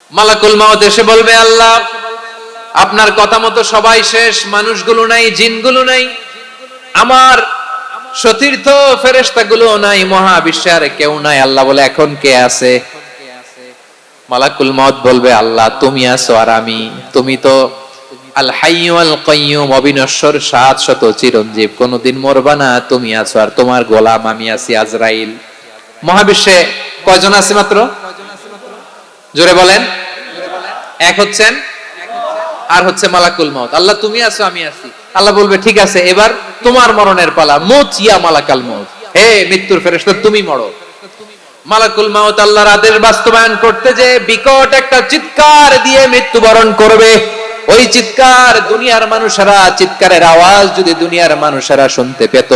মালাকুল মাউত এসে বলবে, আল্লাহ আপনার কথা মতো সবাই শেষ, মানুষগুলো নাই, জিনগুলো নাই, আমার সতীর্থ ফেরেশতাগুলো নাই, মহাবিশ্বে আর কেউ নাই। আল্লাহ বলে, এখন কে আছে? মালাকুল মাউত বলবে, আল্লাহ তুমি আছো আর আমি। তুমি তো আল হাইয়্যু আল কাইয়্যুম, অবিনশ্বর, শাশ্বত, চিরঞ্জীব, কোনদিন মরবা না, তুমি আছো আর তোমার গোলাম আমি আছি আজরাইল। মহাবিশ্বে কয়জন আছে মাত্র? জোরে বলেন। এক হচ্ছেন আর হচ্ছে মালাকুল মাউত। আল্লাহ তুমি আছো আমি আছি। আল্লাহ বলবে, ঠিক আছে, এবার তোমার মরণের পালা। মুত ইয়া মালাকাল মাউত, হে মৃত্যুর ফেরেশতা তুমি মরো। মালাকুল মাউত আল্লাহর আদেশ বাস্তবায়ন করতে যে বিকট একটা চিৎকার দিয়ে মৃত্যুবরণ করবে। ওই চিৎকার দুনিয়ার মানুষেরা, চিৎকারের আওয়াজ যদি দুনিয়ার মানুষেরা শুনতে পেত,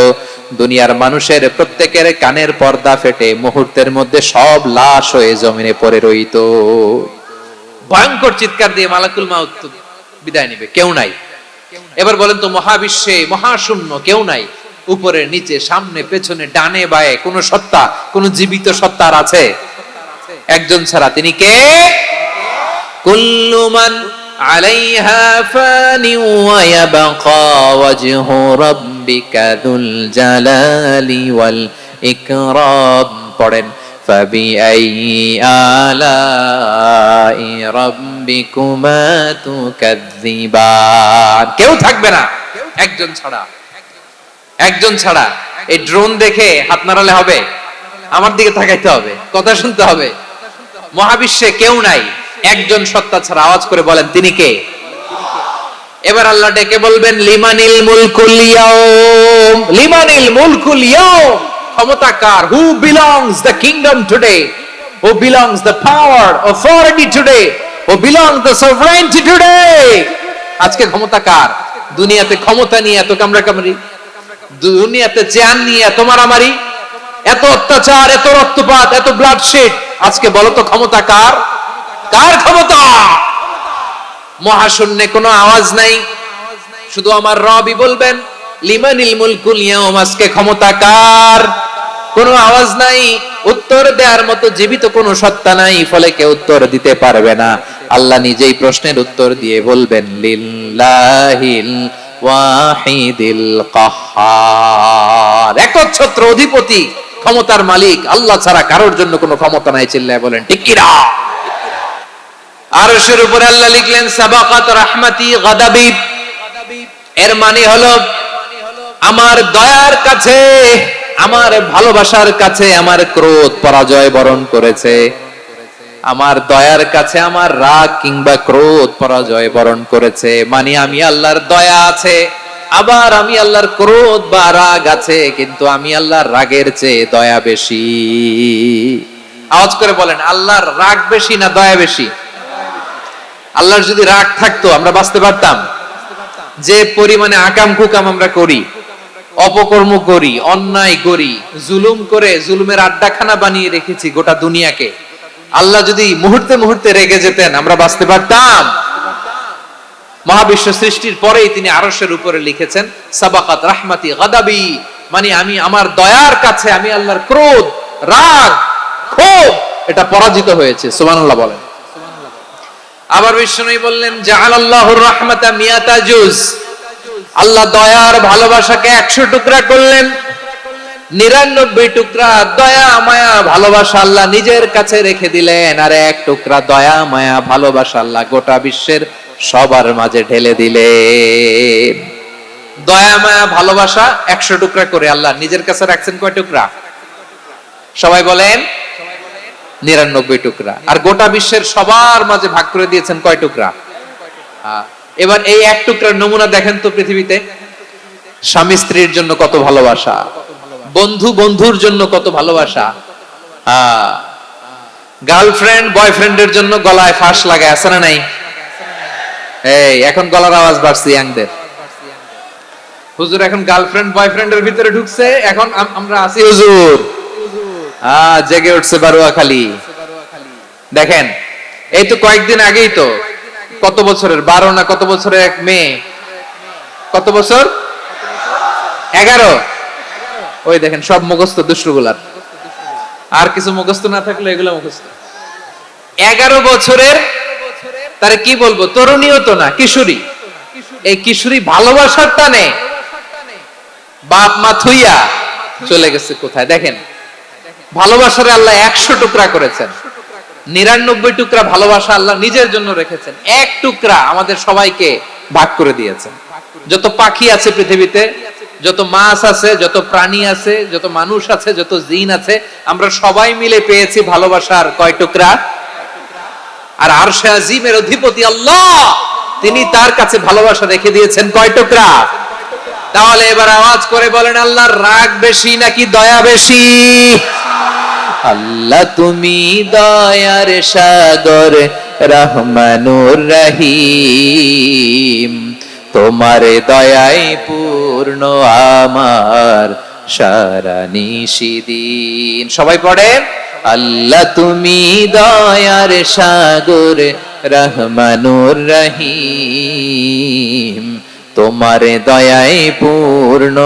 দুনিয়ার মানুষের প্রত্যেকের কানের পর্দা ফেটে মুহূর্তের মধ্যে সব লাশ হয়ে জমিনে পড়ে রইত। ভয়ঙ্কর চিৎকার দিয়ে মালাকুল মাউত বিদায় নেবে, কেউ নাই। এবার বলেন তো, মহাবিশ্বে মহাশূন্য, কেউ নাই, উপরে নিচে সামনে পেছনে ডানে বায়ে কোন সত্তা, কোন জীবিত সত্তা আর আছে? একজন ছাড়া, তিনি কে? কুল্লু মান আলাইহা ফানি ওয়া ইয়াবকা ওয়াজহু রাব্বিকা যুল জালালি ওয়াল ইকরাম। পড়েন, ফাবিআইয়ি আলাই রাব্বিকুমা তুকাযযিবান। কেউ থাকবে না একজন ছাড়া, একজন ছাড়া। এই ড্রোন দেখে হাত নাড়ালে হবে? আমার দিকে তাকাইতে হবে, কথা শুনতে হবে। মহাবিশ্বে কেউ নাই, একজন সত্তা ছাড়া। আওয়াজ করে বলেন, তিনি কে? এবার আল্লাহ ডেকে বলবেন, লিমানিল মুলকুল ইয়াউম, লিমানিল মুলকুল ইয়াউম। ক্ষমতা কার? Who belongs the kingdom today, who belongs the power, authority today, who belongs the sovereignty today. আজকে ক্ষমতা কার? দুনিয়াতে ক্ষমতা নিয়ে এত কামড়াকামড়ি, দুনিয়াতে চেয়ার নিয়ে এত মারামারি, এত অত্যাচার, এত রক্তপাত, এত ব্লাডশেড। আজকে বলো তো ক্ষমতা কার? কার ক্ষমতা? মহাশূন্যে কোনো আওয়াজ নাই, শুধু আমার রবই বলবেন, লিমানিল মুলকুল ইয়াউম। আজকে ক্ষমতা কার? কোনো আওয়াজ নাই, উত্তর দেওয়ার মতো জীবিত কোনো সত্তা নাই, ফলে কেউ উত্তর দিতে পারবে না। আল্লাহ নিজেই প্রশ্নের উত্তর দিয়ে বলবেন, লিল্লাহিল ওয়াহিদিল কাহ্হার। একচ্ছত্র অধিপতি, ক্ষমতার মালিক আল্লাহ ছাড়া কারোর জন্য কোনো ক্ষমতা নাই। চিল্লায় বলেন ঠিক কিনা? আরশের উপরে আল্লাহ লিখলেন, সাবাকাত রাহমাতি গাদাবি। এর মানে হলো, আমার দয়ার কাছে, আমার ভালোবাসার কাছে আমার ক্রোধ পরাজয় বরণ করেছে। আমার দয়ার কাছে আমার রাগ কিংবা ক্রোধ পরাজয় বরণ করেছে। মানে আমি আল্লাহর দয়া আছে, আবার আমি আল্লাহর ক্রোধ বা রাগ আছে, কিন্তু আমি আল্লাহর রাগের চেয়ে দয়া বেশি। আওয়াজ করে বলেন, আল্লাহর রাগ বেশি না দয়া বেশি? আল্লাহর যদি রাগ থাকতো আমরা বাঁচতে পারতাম? যে পরিমাণে আকাম কুকাম আমরা করি, অপকর্ম করি, অন্যায় করি, জুলুম করে জুলুমের আড্ডাখানা বানিয়ে রেখেছি গোটা দুনিয়াকে, আল্লাহ যদি মুহূর্তে মুহূর্তে রেগে যেতেন আমরা বাঁচতে পারতাম? মহাবিশ্ব সৃষ্টির পরেই তিনি আরশের উপরে লিখেছেন, সাবাকাত রাহমাতি গাদাবি। মানে আমি আমার দয়ার কাছে আমি আল্লাহর ক্রোধ, রাগ, ক্ষোভ এটা পরাজিত হয়েছে। সুবহানাল্লাহ বলেন। আবার বিষ্ণু বললেন, জাআলাল্লাহুর রাহমাতা মিয়াতা জুজ। আল্লাহ দয়ার ভালোবাসাকে 100 টুকরা করলেন। 99 টুকরা দয়া মায়া ভালোবাসা আল্লাহ নিজের কাছে রেখে দিলেন, আর 1 টুকরা দয়া মায়া ভালোবাসা আল্লাহ গোটা বিশ্বের সবার মাঝে ঢেলে দিলেন। দয়া মায়া ভালোবাসা 100 টুকরা করে আল্লাহ নিজের কাছে রাখছেন কয় টুকরা? সবাই বলেন 99 টুকরা। আর গোটা বিশ্বের সবার মাঝে ভাগ করে দিয়েছেন কয় টুকরা? এবার এই 1 টুকরার নমুনা দেখেন তো পৃথিবীতে। স্বামী স্ত্রীর জন্য কত ভালোবাসা, বন্ধু বন্ধুর জন্য কত ভালোবাসা, গার্লফ্রেন্ড বয়ফ্রেন্ডের জন্য গলায় ফাঁস লাগায়, আছে না নাই? এই এখন গলার আওয়াজ বাড়ছে ইয়াংদের। হুজুর এখন গার্লফ্রেন্ড বয়ফ্রেন্ডের ভিতরে ঢুকছে, এখন আমরা আছি হুজুর। জেগে উঠছে বারুয়াখালী। দেখেন, এই তো কয়েকদিন আগেই তো, কত বছরের 12 না কত বছরের এক মেয়ে, কত বছর? 11। ওই দেখেন সব মুখস্থ দুষ্টগুলার, আর কিছু মুখস্থ না থাকলে এগুলো মুখস্থ। 11 বছরের, তার কি বলবো, তরুণীও তো না, কিশোরী। এই কিশোরী ভালোবাসার টানে বাপ মা থুইয়া চলে গেছে কোথায়? দেখেন, ভালোবাসার আল্লাহ 100 টুকরা করেছেন, 99 টুকরা ভালোবাসা আল্লাহ নিজের জন্য রেখেছেন, এক টুকরা আমাদের সবাইকে ভাগ করে দিয়েছেন। যত পাখি আছে পৃথিবীতে, যত মাছ আছে, যত প্রাণী আছে, যত মানুষ আছে, যত জিন আছে, আমরা সবাই মিলে পেয়েছি ভালোবাসার কয় টুকরা? আর আরশে আজিমের অধিপতি আল্লাহ, তিনি তার কাছে ভালোবাসা রেখে দিয়েছেন কয় টুকরা? তাহলে এবার আওয়াজ করে বলেন, আল্লাহর রাগ বেশি নাকি দয়া বেশি? আল্লাহ তুমি দয়ার সাগর, রহমানুর রহিম, তোমার দয়ায় পূর্ণ আমার সারা নিশিদিন। সবাই পড়ে, আল্লাহ তুমি দয়ার সাগর, রহমানুর রহিম, তোমার দয়ায় পূর্ণ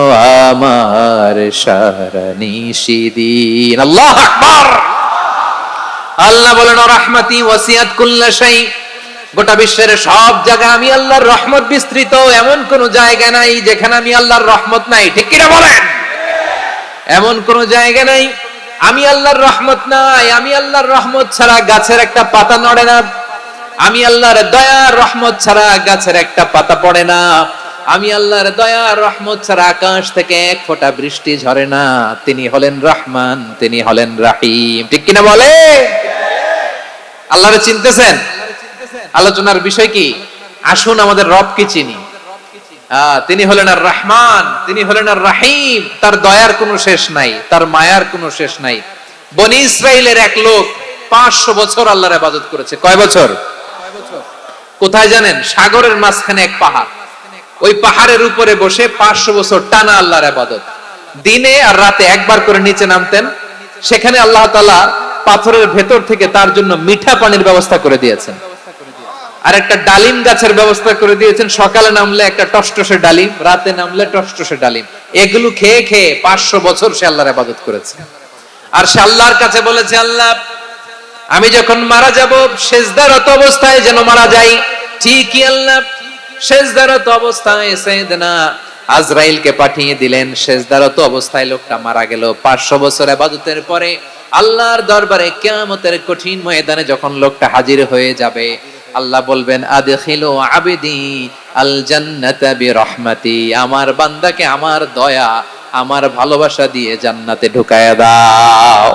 আমার সারা নিশিদিন। আল্লাহু আকবার। আল্লাহ বলেন, রাহমাতি ওয়াসিআত কুল্লা শাই, গোটা বিশ্বের সব জায়গা আমি আল্লাহর রহমত বিস্তৃত, এমন কোন জায়গা নাই যেখানে আমি আল্লাহর রহমত নাই। ঠিক কিনা বলেন? এমন কোন জায়গা নাই আমি আল্লাহর রহমত নাই। আমি আল্লাহর রহমত ছাড়া গাছের একটা পাতা নড়ে না, আমি আল্লাহর দয়ার রহমত ছাড়া গাছের একটা পাতা পড়ে না, আমি আল্লাহর দয়ার রহমত ছাড়া আকাশ থেকে এক ফোঁটা বৃষ্টি ঝরে না। তিনি হলেন রহমান, তিনি হলেন রাহিম। ঠিক কিনা বলে? আল্লাহরে চিনতেছেন? আলোচনার বিষয় কি? আসুন আমাদের রবকে চিনি। তিনি হলেন আর রহমান, তিনি হলেন আর রাহিম। তার দয়ার কোনো শেষ নাই, তার মায়ার কোনো শেষ নাই। বনি ইসরাইলের এক লোক 500 বছর আল্লাহর ইবাদত করেছে। কয় বছর? কোথায় জানেন? সাগরের মাঝখানে এক পাহাড়, ওই পাহাড়ের উপরে বসে 500 বছর টানা আল্লাহর ইবাদত। দিনে আর রাতে একবার করে নিচে নামতেন। সেখানে আল্লাহ তাআলা পাথরের ভেতর থেকে তার জন্য মিঠা পানির ব্যবস্থা করে দিয়েছেন, আর একটা ডালিম গাছের ব্যবস্থা করে দিয়েছেন। সকালে নামলে একটা টসটসে ডালিম, রাতে নামলে টসটসে ডালিম। এগুলো খেয়ে খেয়ে 500 বছর সে আল্লাহর ইবাদত করেছে। আর সে আল্লাহর কাছে বলেছে, আল্লাহ আমি যখন মারা যাব সেজদারত অবস্থায় যেন মারা যাই। ঠিকই আল্লাহ সেজদারত অবস্থায় সাইয়েদনা আজরাইলকে পাঠিয়ে দিলেন। সেজদারত অবস্থায় লোকটা মারা গেল। 500 বছর ইবাদতের পরে আল্লাহর দরবারে কিয়ামতের কঠিন ময়দানে যখন লোকটা হাজির হয়ে যাবে, আল্লাহ বলবেন, আদখিলু আবদি আল জান্নাতা বিরহমাতি, আমার বান্দাকে আমার দয়া, আমার ভালোবাসা দিয়ে জান্নাতে ঢুকায়া দাও।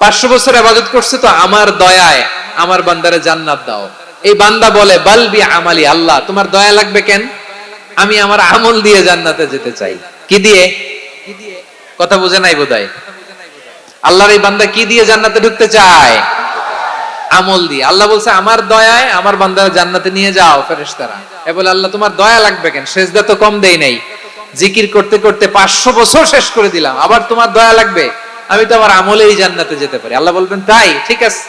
500 বছর ইবাদত করছে তো আমার দয়ায় আমার বান্দারে জান্নাত দাও। এই বান্দা বলে, বালবি আমালি, আল্লাহ তোমার দয়া লাগবে কেন? আমি আমার আমল দিয়ে জান্নাতে যেতে চাই। কি দিয়ে? কথা বুঝে নাই বোধহয়। আল্লাহর এই বান্দা কি দিয়ে জান্নাতে ঢুকতে চায়? আমল দিয়ে। আল্লাহ বলছে, আমার দয়ায় আমার বান্দারা জান্নাতে নিয়ে যাও ফেরেশতারা। এ বলে, আল্লাহ তোমার দয়া লাগবে কেন? সেজদা তো কম দেই নাই, জিকির করতে করতে 500 বছর শেষ করে দিলাম, আবার তোমার দয়া লাগবে? আমি তো আমার আমলেই জান্নাতে যেতে পারি। আল্লাহ বলবেন, তাই ঠিক আছে,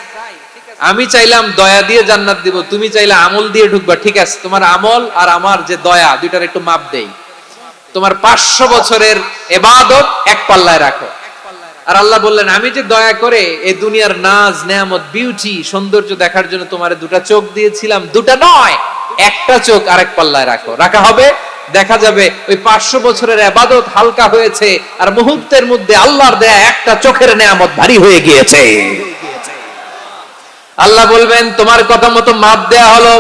আমি চাইলাম দয়া দিয়ে জান্নাত দিব, তুমি চাইলে আমল দিয়ে ঢুকবা। ঠিক আছে, তোমার আমল আর আমার যে দয়া, দুইটার একটু মাপ দেই। তোমার 500 বছরের ইবাদত এক পাল্লায় রাখো। আর আল্লাহ বললেন, আমি যে দয়া করে এই দুনিয়ার নাজ নেয়ামত বিউটি সৌন্দর্য দেখার জন্য তোমারে দুটা চোখ দিয়েছিলাম, দুটা নয় একটা চোখ আরেক পাল্লায় রাখো। রাখা হবে, দেখা যাবে ওই 500 বছরের ইবাদত হালকা হয়েছে, আর মুহূর্তের মধ্যে আল্লাহর দেয়া একটা চোখের নেয়ামত ভারী হয়ে গিয়েছে। আল্লাহ বলবেন, তোমার কথা মতো মাপ দেয়া হলো,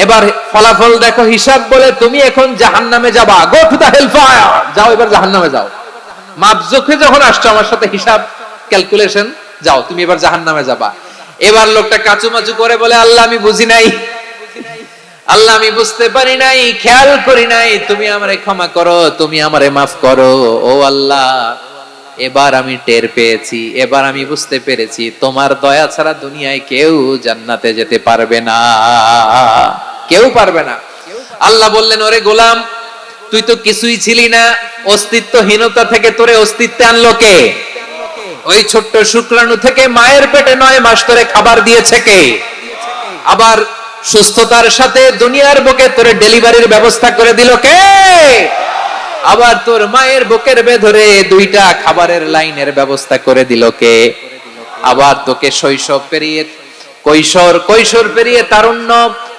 এবার ফলাফল দেখো, হিসাব বলে তুমি এখন জাহান্নামে যাবা। Go to the hell fire, যাও এবার জাহান্নামে যাও। মাপ জোখে যখন আসছো আমার সাথে হিসাব ক্যালকুলেশন, যাও তুমি এবার জাহান্নামে যাবা। এবার লোকটা কাচুমাচু করে বলে, আল্লাহ আমি বুঝি নাই, আল্লাহ আমি বুঝতে পারি নাই, খেয়াল করি নাই, তুমি আমারে ক্ষমা করো, তুমি আমারে মাফ করো। ও আল্লাহ, এবার আমি টের পেয়েছি, এবার আমি বুঝতে পেরেছি, তোমার দয়া ছাড়া দুনিয়ায় কেউ জান্নাতে যেতে পারবে না, কেউ পারবে না। আল্লাহ বললেন, ওরে গোলাম, তুই তো কিছুই ছিলি না, অস্তিত্বহীনতা থেকে তোরে অস্তিত্বে আনলো কে? ওই ছোট্ট শুক্রাণু থেকে মায়ের পেটে 9 মাস ধরে খাবার দিয়েছে কে? আবার সুস্থতার সাথে দুনিয়ার বুকে তোরে ডেলিভারির ব্যবস্থা করে দিল কে? আবার তোর মায়ের বুকের ভেতরে 2টা খাবারের লাইনের ব্যবস্থা করে দিল কে? আবার তোকে শৈশব পেরিয়ে কৈশোর, কৈশোর পেরিয়ে তারুণ্য,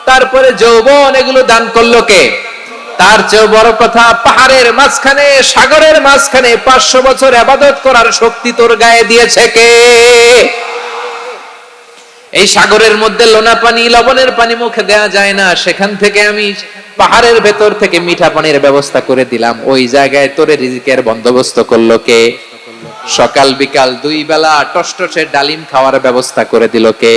তারপরে যৌবন, এগুলো দান করলো কে? তার চেয়েও বড় কথা, পাহাড়ের মাঝখানে, সাগরের মাঝখানে 500 বছর ইবাদত করার শক্তি তোর গায়ে দিয়েছে কে? এই সাগরের মধ্যে লোনা পানি, লবণের পানি মুখে দেয়া যায় না, সেখান থেকে আমি পাহাড়ের ভেতর থেকে মিঠা পানির ব্যবস্থা করে দিলাম। ওই জায়গায় তোরে রিজিকের বন্দোবস্ত করলো কে? সকাল বিকাল 2 বেলা টসটসে ডালিম খাওয়ার ব্যবস্থা করে দিল কে?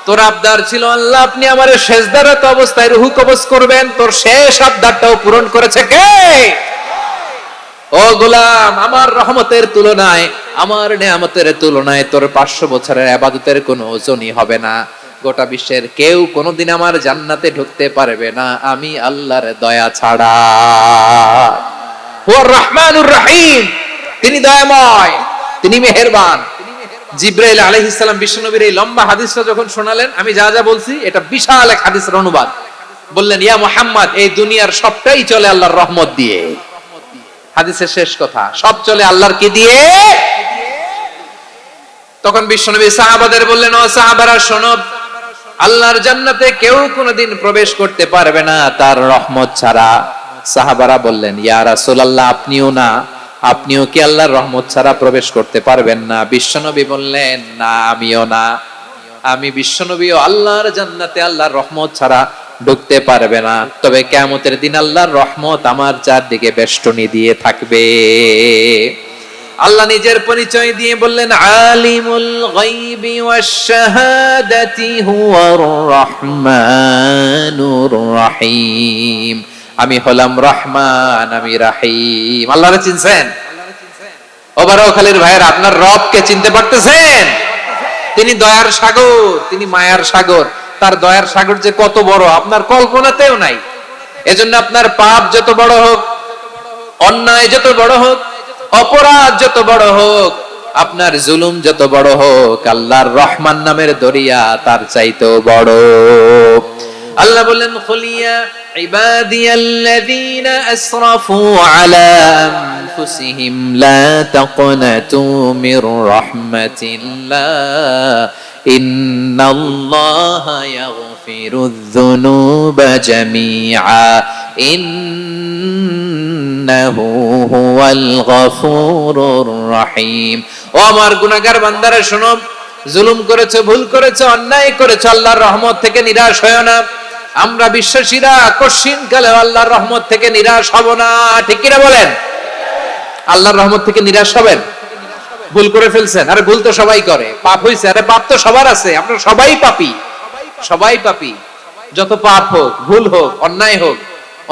তোর আবদার ছিল আল্লাহ আপনি আমারে সেজদারত অবস্থায় রুহু কবজ করবেন, তোর শেষ আবদারটাও পূরণ করেছে কে? ও গোলাম, আমার রহমতের তুলনায়, আমার নেয়ামতের তুলনায় তোর 500 বছরের ইবাদতের কোনো ওজনই হবে না। গোটা বিশ্বের কেউ কোনোদিন আমার জান্নাতে ঢুকতে পারবে না আমি আল্লাহর দয়া ছাড়া। হুয়ার রহমানুর রহিম, তিনি দয়াময়, তিনি মেহেরবান। জিব্রাইল আলাইহিস সালাম বিশ্বনবীর এই লম্বা হাদিসটা যখন শোনালেন, আমি যা যা বলছি এটা বিশাল এক হাদিসের অনুবাদ। বললেন, ইয়া মুহাম্মদ, এই দুনিয়ার সবটাই চলে আল্লাহর রহমত দিয়ে। হাদিসের শেষ কথা, সব চলে আল্লাহর কি দিয়ে? তখন বিশ্বনবী সাহাবাদের বললেন, ও সাহাবারা শোনো, আল্লাহর জান্নাতে কেউ কোনোদিন প্রবেশ করতে পারবে না তার রহমত ছাড়া। সাহাবারা বললেন, ইয়া রাসূলুল্লাহ, আপনিও না? আপনিও কি আল্লাহর রহমত ছাড়া প্রবেশ করতে পারবেন না? বিশ্বনবী বললেন, না, আমিও না। আমি বিশ্বনবীও আল্লাহর জান্নাতে আল্লাহর রহমত ছাড়া ঢুকতে পারবে না। তবে কিয়ামতের দিন আল্লাহর রহমত আমার চারদিকে বেষ্টনী দিয়ে থাকবে। আল্লাহ নিজের পরিচয় দিয়ে বললেন, আলিমুল গায়বি ওয়াশ শাহাদাতি হুয়ার রহমানুর রহিম। আমি হলাম রহমান, আমি রাহিম। আল্লাহরে চিনছেন? ওবারখালীর ভাইয়ের, আপনার রবকে চিনতে পারতেছেন? তিনি দয়ার সাগর, তিনি মায়ার সাগর। তার দয়ার সাগর যে কত বড় আপনার কল্পনাতেও নাই। এজন্য আপনার পাপ যত বড় হোক, অন্যায় যত বড় হোক, অপরাধ যত বড় হোক, আপনার জুলুম যত বড় হোক, আল্লাহর রহমান নামের দরিয়া তার চাইতেও বড়। আল্লাহ বললেন, খুলিয়া ইবাদিয়াল্লাযীনা আসরাফু আলা আনফুসিহিম লা তাকনাতু মির রাহমাতিল্লাহ ইন্নাল্লাহা ইয়াগফিরুয যুনুবা জামিআ ইন্নাহু হুয়াল গফুরুর রহিম। ও আমার গুনাহগার বান্দারা শোনো, জুলুম করেছো, ভুল করেছো, অন্যায় করেছো, আল্লাহর রহমত থেকে নিরাশ হয়ো না। আমরা বিশ্বাসীরা কঠিন কালে আল্লাহর রহমত থেকে নিরাশ হব না। ঠিক কিনা বলেন? আল্লাহর রহমত থেকে নিরাশ হবেন? ভুল করে ফেলছেন, আরে ভুল তো সবাই করে। পাপ হইছে, আরে পাপ তো সবার আছে। আমরা সবাই পাপী, সবাই পাপী। যত পাপ হোক, ভুল হোক, অন্যায় হোক,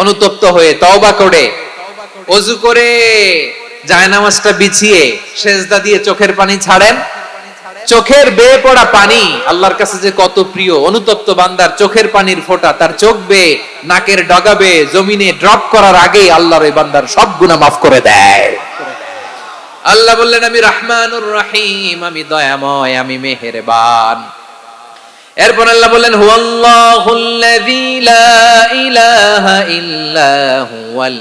অনুতপ্ত হয়ে তওবা করে, ওযু করে, জায়নামাজটা বিছিয়ে সেজদা দিয়ে চোখের পানি ছাড়েন। চোখের বেয়ে পড়া পানি আল্লাহর কাছে যে কত প্রিয়। অনুতপ্ত বান্দার চোখের পানির ফোঁটা তার চোখ বেয়ে, নাকের ডগা বেয়ে জমিনে ড্রপ করার আগেই আল্লাহর ওই বান্দার সব গুনাহ মাফ করে দেয়। আল্লাহ বললেন, আমি রহমানুর রহিম, আমি দয়াময়, আমি মেহেরবান। এরপর আল্লাহ বললেন, হুয়াল্লাহুল্লাযী লা ইলাহা ইল্লা হুয়াল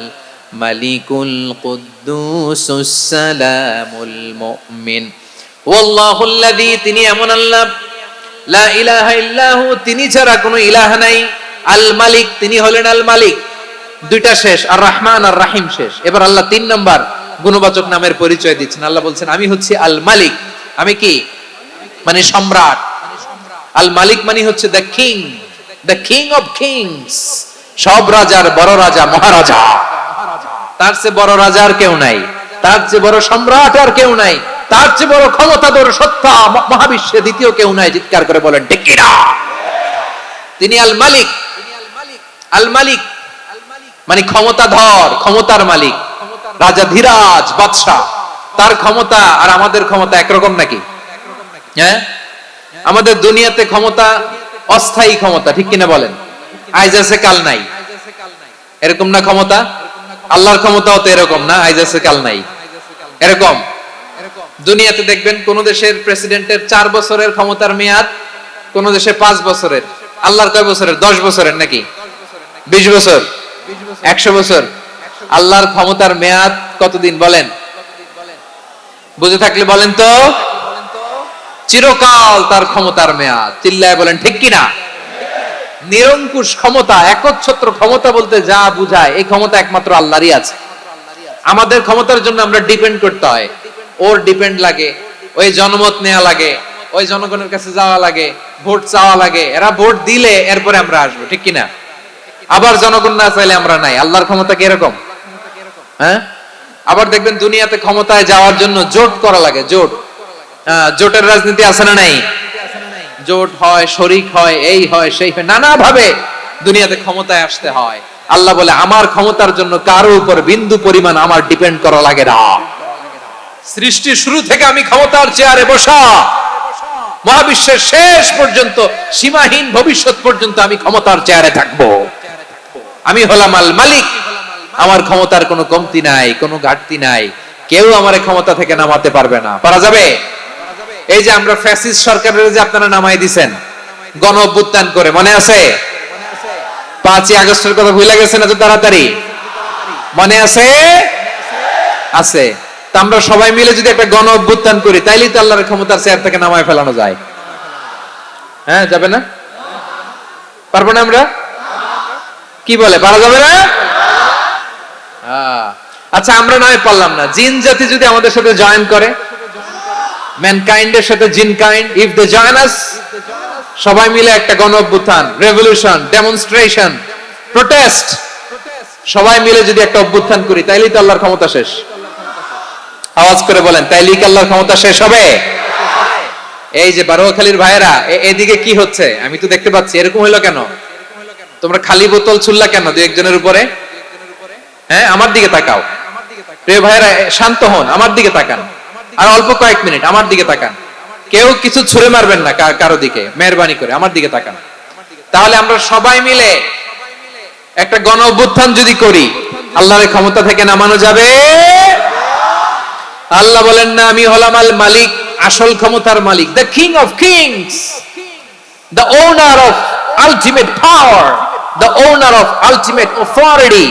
মালিকুল কুদ্দুসুস সালামুল মুমিন। ওয়াল্লাহুল্লাযী, তিনি এমন আল্লাহ, লা ইলাহা ইল্লাহু, তিনি ছাড়া কোনো ইলাহ নাই। আল মালিক, তিনি হলেন আল মালিক। দুইটা শেষ, আর রহমান আর রাহিম শেষ। এবার আল্লাহ 3 নাম্বার গুণবাচক নামের পরিচয় দিচ্ছেন। আল্লাহ বলছেন, আমি হচ্ছি আল মালিক। আমি কি? মানে সম্রাট। আল মালিক মানে হচ্ছে the king, the king of kings. সব রাজার বড় রাজা, মহারাজা। তার চেয়ে বড় রাজা আর কেউ নাই, তার চেয়ে বড় সম্রাট আর কেউ নাই, তার চেয়ে বড় ক্ষমতাধর সত্তা মহাবিশ্বে দ্বিতীয় কেউ নাই। চিৎকার করে বলেন ঠিক কিনা? তিনি আল মালিক। আল মালিক মানে ক্ষমতাধর, ক্ষমতার মালিক, রাজা ধীরাজ বাদশা। তার ক্ষমতা আর আমাদের ক্ষমতা একরকম নাকি? হ্যাঁ, আমাদের দুনিয়াতে ক্ষমতা অস্থায়ী ক্ষমতা, ঠিক কিনা বলেন? আইজ আছে কাল নাই, এরকম না ক্ষমতা? আল্লাহর ক্ষমতাও তো এরকম না, আইজ আছে কাল নাই এরকম। দুনিয়াতে দেখবেন কোন দেশের প্রেসিডেন্টের 4 বছরের ক্ষমতার মেয়াদ, কোন দেশে 5 বছরের। আল্লাহর কয় বছরের? 10 বছরের নাকি 20 বছর, 100 বছর। আল্লাহর ক্ষমতার মেয়াদ কতদিন বলেন? বুঝে থাকলে বলেন তো। চিরকাল তার ক্ষমতার মেয়াদ। চিল্লায় বলেন ঠিক কিনা? নিরঙ্কুশ ক্ষমতা, একচ্ছত্র ক্ষমতা বলতে যা বুঝায়, এই ক্ষমতা একমাত্র আল্লাহরই আছে। আমাদের ক্ষমতার জন্য আমরা ডিপেন্ড করতে হয়, ওর ডিপেন্ড লাগে, ওই জনমত নেওয়া লাগে, ওই জনগণের কাছে যাওয়া লাগে, ভোট চাওয়া লাগে, এরা ভোট দিলে এরপরে আমরা আসবো, ঠিক কিনা? আবার জনগণ না চাইলে আমরা নাই। আল্লাহর ক্ষমতা কি এরকম? হ্যাঁ, আবার দেখবেন দুনিয়াতে ক্ষমতায় যাওয়ার জন্য জোট করা লাগে, জোট। জোটের রাজনীতি আছে না নাই? জোট হয়, শরিক হয়, এই হয় সেই হয়, নানা ভাবে দুনিয়াতে ক্ষমতায় আসতে হয়। আল্লাহ বলে আমার ক্ষমতার জন্য কারো উপর বিন্দু পরিমাণ আমার ডিপেন্ড করা লাগে না। সৃষ্টি শুরু থেকে আমি ক্ষমতার চেয়ারে বসা, মহাবিশ্বের শেষ পর্যন্ত, সীমাহীন ভবিষ্যৎ পর্যন্ত আমি ক্ষমতার চেয়ারে থাকবো। আমি হলাম আল মালিক। আমার ক্ষমতার কোনো কমতি নাই, কোনো ঘাটতি নাই। কেউ আমার ক্ষমতা থেকে নামাতে পারবে না। পারা যাবে? এই যে আমরা ফ্যাসিস্ট সরকারের যে আপনারা নামাই দিছেন গণ অভ্যুত্থান করে, মনে আছে? 5ই আগস্টের কথা ভুলে গেছেন এত তাড়াতাড়ি? মনে আছে? আছে। তা আমরা সবাই মিলে যদি একটা গণ অভ্যুত্থান করি, তাইলেই তো আল্লাহর ক্ষমতার চেয়ার থেকে নামায় ফেলানো যায়। হ্যাঁ, যাবে না? পারবো না আমরা? কি বলে, পারা যাবে না? আচ্ছা, আমরা নয় পারলাম না, জিন জাতি যদি আমাদের সাথে জয়েন করে, ম্যানকাইন্ডের সাথে জিনকাইন্ড, ইফ দে জয়েন আস, সবাই মিলে একটা গণ অভ্যুত্থান, রেভলিউশন, ডেমনস্ট্রেশন, প্রোটেস্ট, সবাই মিলে যদি একটা অভ্যুত্থান করি, তাইলেই তো আল্লাহর ক্ষমতা শেষ। আওয়াজ করে বলেন, তাইলেই কি আল্লাহর ক্ষমতা শেষ হবে? এই যে বারোয়াখালীর ভাইয়েরা, এদিকে কি হচ্ছে আমি তো দেখতে পাচ্ছি, এরকম হইলো কেন? তোমরা খালি বোতল ছুড়লা কেন দুই একজনের উপরে? হ্যাঁ, আমার দিকে তাকাও। প্রিয় ভাইয়েরা, শান্ত হন, আমার দিকে তাকান, আর অল্প কয়েক মিনিট আমার দিকে তাকান। কেউ কিছু ছুঁড়ে মারবেন না কারো দিকে, মেহরবানি করে আমার দিকে তাকান। তাহলে আমরা সবাই মিলে একটা গণ অভ্যুত্থান যদি করি, আল্লাহর ক্ষমতা থেকে নামানো যাবে? আল্লাহ বলেন না, আমি হলাম আল মালিক, আসল ক্ষমতার মালিক, the king of kings, the owner of ultimate power, the owner of ultimate authority,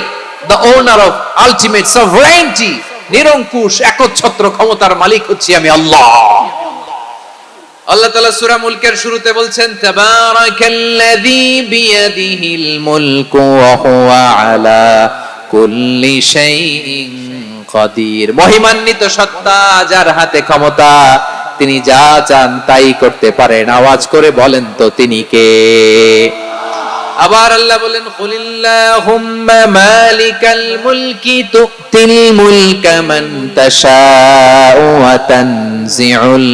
the owner of ultimate sovereignty. নিরঙ্কুশ একচ্ছত্র ক্ষমতার মালিক হচ্ছি আমি আল্লাহ। আল্লাহ তাআলা সূরা মুলকের শুরুতে বলছেন, তাবারাকাল্লাযী বিয়াদিহিল মুলকু ওয়া হুয়া আলা কুল্লি শাইইন কাদির। মহিমান্বিত সত্তা, যার হাতে ক্ষমতা, তিনি যা চান তাই করতে পারেন। আওয়াজ করে বলেন তো তিনি কে? আবার আল্লাহ বলেন, কুলিল্লাহুম্মা মালিকাল মুলকি তুতিল মুলকা মান তাশাউ ওয়া তানজিউল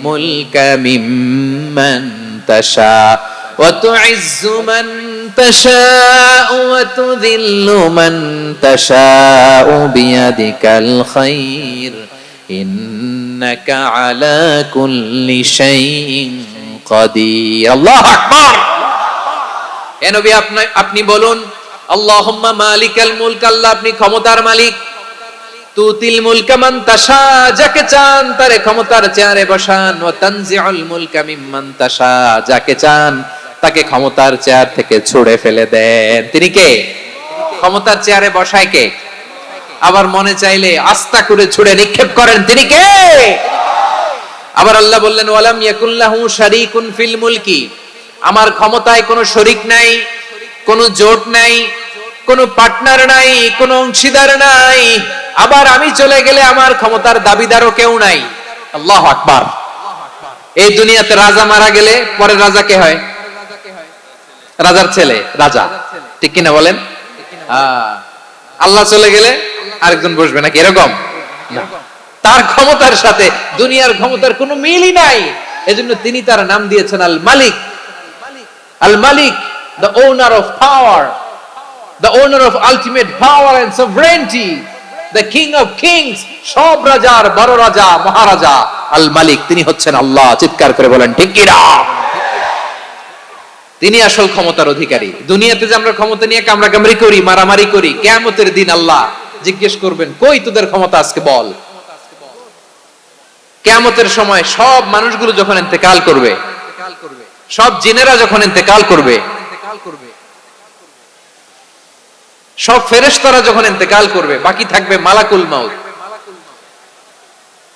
মুলকা মিম্মান তাশা ওয়া তুইজ্জু মান তাশাউ ওয়া তুযিল্লু মান তাশাউ বিয়াদিকাল খায়র ইন্নাকা আলা কুল্লি শাইইন কাদির। আল্লাহু আকবার। এ নবী, আপনি বলুন, আল্লাহুম্মা মালিকাল মুলক, আল্লাহ আপনি ক্ষমতার মালিক, তুতিল মুলকা মান তাশা, যাকে চান তারে ক্ষমতার চেয়ারে বসান, ওয়া তানজিউল মুলকা মিম্মান তাশা, যাকে চান তাকে ক্ষমতার চেয়ার থেকে ছুঁড়ে ফেলে দেন। তিনি কে? ক্ষমতার চেয়ারে বসায় কে? আবার মনে চাইলে আস্তা করে ছুঁড়ে নিক্ষেপ করেন, তিনি কে? আবার আল্লাহ বললেন, ওয়ালাম ইয়াকুল্লাহু শারীকুন ফিল মুলকি, আমার ক্ষমতায় কোনো শরীক নাই, কোনো জোট নাই, কোনো পার্টনার নাই, কোনো অংশীদার নাই। আবার আমি চলে গেলে আমার ক্ষমতার দাবিদারও কেউ নাই। আল্লাহু আকবার। এই দুনিয়াতে রাজা মারা গেলে পরে রাজা কে হয়? রাজার ছেলে রাজা, ঠিক কিনা বলেন? আল্লাহ চলে গেলে আরেকজন বসবে নাকি? এরকম না। তার ক্ষমতার সাথে দুনিয়ার ক্ষমতার কোনো মিলই নাই। এজন্য তিনি তার নাম দিয়েছেন আল মালিক। আল মালিক, the owner of power, the owner of ultimate power and sovereignty, the king of kings, সব রাজার বড় রাজা, মহারাজা আল মালিক, তিনি হচ্ছেন আল্লাহ। চিৎকার করে বলেন ঠিক কিনা? তিনি আসল ক্ষমতার অধিকারী। দুনিয়াতে যে আমরা ক্ষমতা নিয়ে কামড়াকামড়ি করি, মারামারি করি, কিয়ামতের দিন আল্লাহ জিজ্ঞেস করবেন, কই তোদের ক্ষমতা, আজকে বল। কিয়ামতের সময় সব মানুষগুলো যখন ইন্তেকাল করবে, সব জিনেরা যখন ইন্তেকাল করবে, সব ফেরেশতারা যখন ইন্তেকাল করবে, বাকি থাকবে মালাকুল মাউত।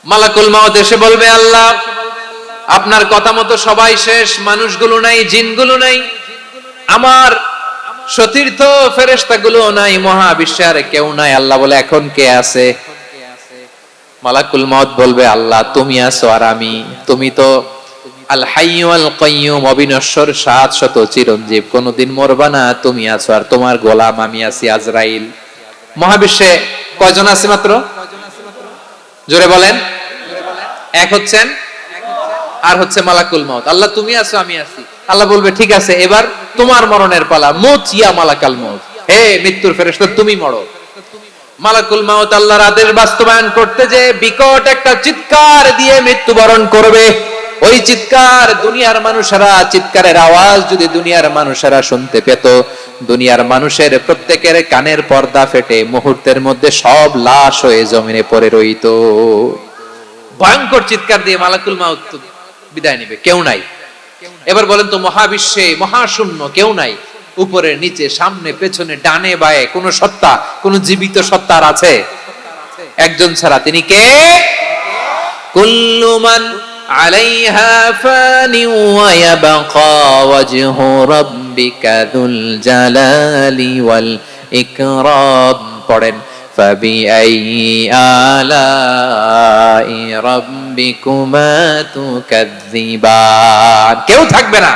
মালাকুল মাউত এসে বলবে, আল্লাহ আপনার কথা মতো সবাই শেষ, মানুষগুলো নাই, জিনগুলো নাই, আমার সতীর্থ ফেরেশতাগুলো নাই, মহাবিশ্বে আর কেউ নাই। আল্লাহ বলে এখন কে আছে? মালাকুল মউত বলবে আল্লাহ তুমি আছো আর আমি। তুমি তো আল হাইয়্যু আল কাইয়্যুম, অবিনশ্বর, শাশ্বত, চিরঞ্জীব, কোনদিন মরবা না, তুমি আছো আর তোমার গোলাম আমি আছি আজরাইল। মহাবিশ্বে কয়জন আছে মাত্র? জোরে বলেন। এক হচ্ছেন আর হচ্ছে মালাকুল মউত। আল্লাহ তুমি আছো আমি আছি। আল্লাহ বলবে ঠিক আছে এবার তোমার মরণের পালা, মুত ইয়া মালাকাল মউত, হে মৃত্যুর ফেরেশতা তুমি মরো। মালাকুল মউত আল্লাহর আদেশ বাস্তবায়ন করতে যে বিকট একটা চিৎকার দিয়ে মৃত্যুবরণ করবে। ওই চিৎকার দুনিয়ার মানুষেরা, চিৎকারের আওয়াজ যদি দুনিয়ার মানুষেরা শুনতে পেত, দুনিয়ার মানুষের প্রত্যেকের কানের পর্দা ফেটে মুহূর্তের মধ্যে সব লাশ হয়ে জমিনে পড়ে রইত। ভয়ঙ্কর চিৎকার দিয়ে মালাকুল মউত বিদায় নেবে, কেউ নাই। এবার বলেন তো মহাবিশ্বে মহাশূন্য, কেউ নাই, উপরে নিচে সামনে পেছনে ডানে বায়ে কোন সত্তা, কোন জীবিত সত্তার আছে? একজন ছাড়া, তিনি কে? কুল্লু মান আলাইহা ফানি ওয়া ইয়াবকা ওয়াজহু রাব্বিকা যুল জালালি ওয়াল ইকরাম। পড়েন ফাবিআইয়ি আলাই রাব্বিকুমা তুকাযযিবান। কেউ থাকবে না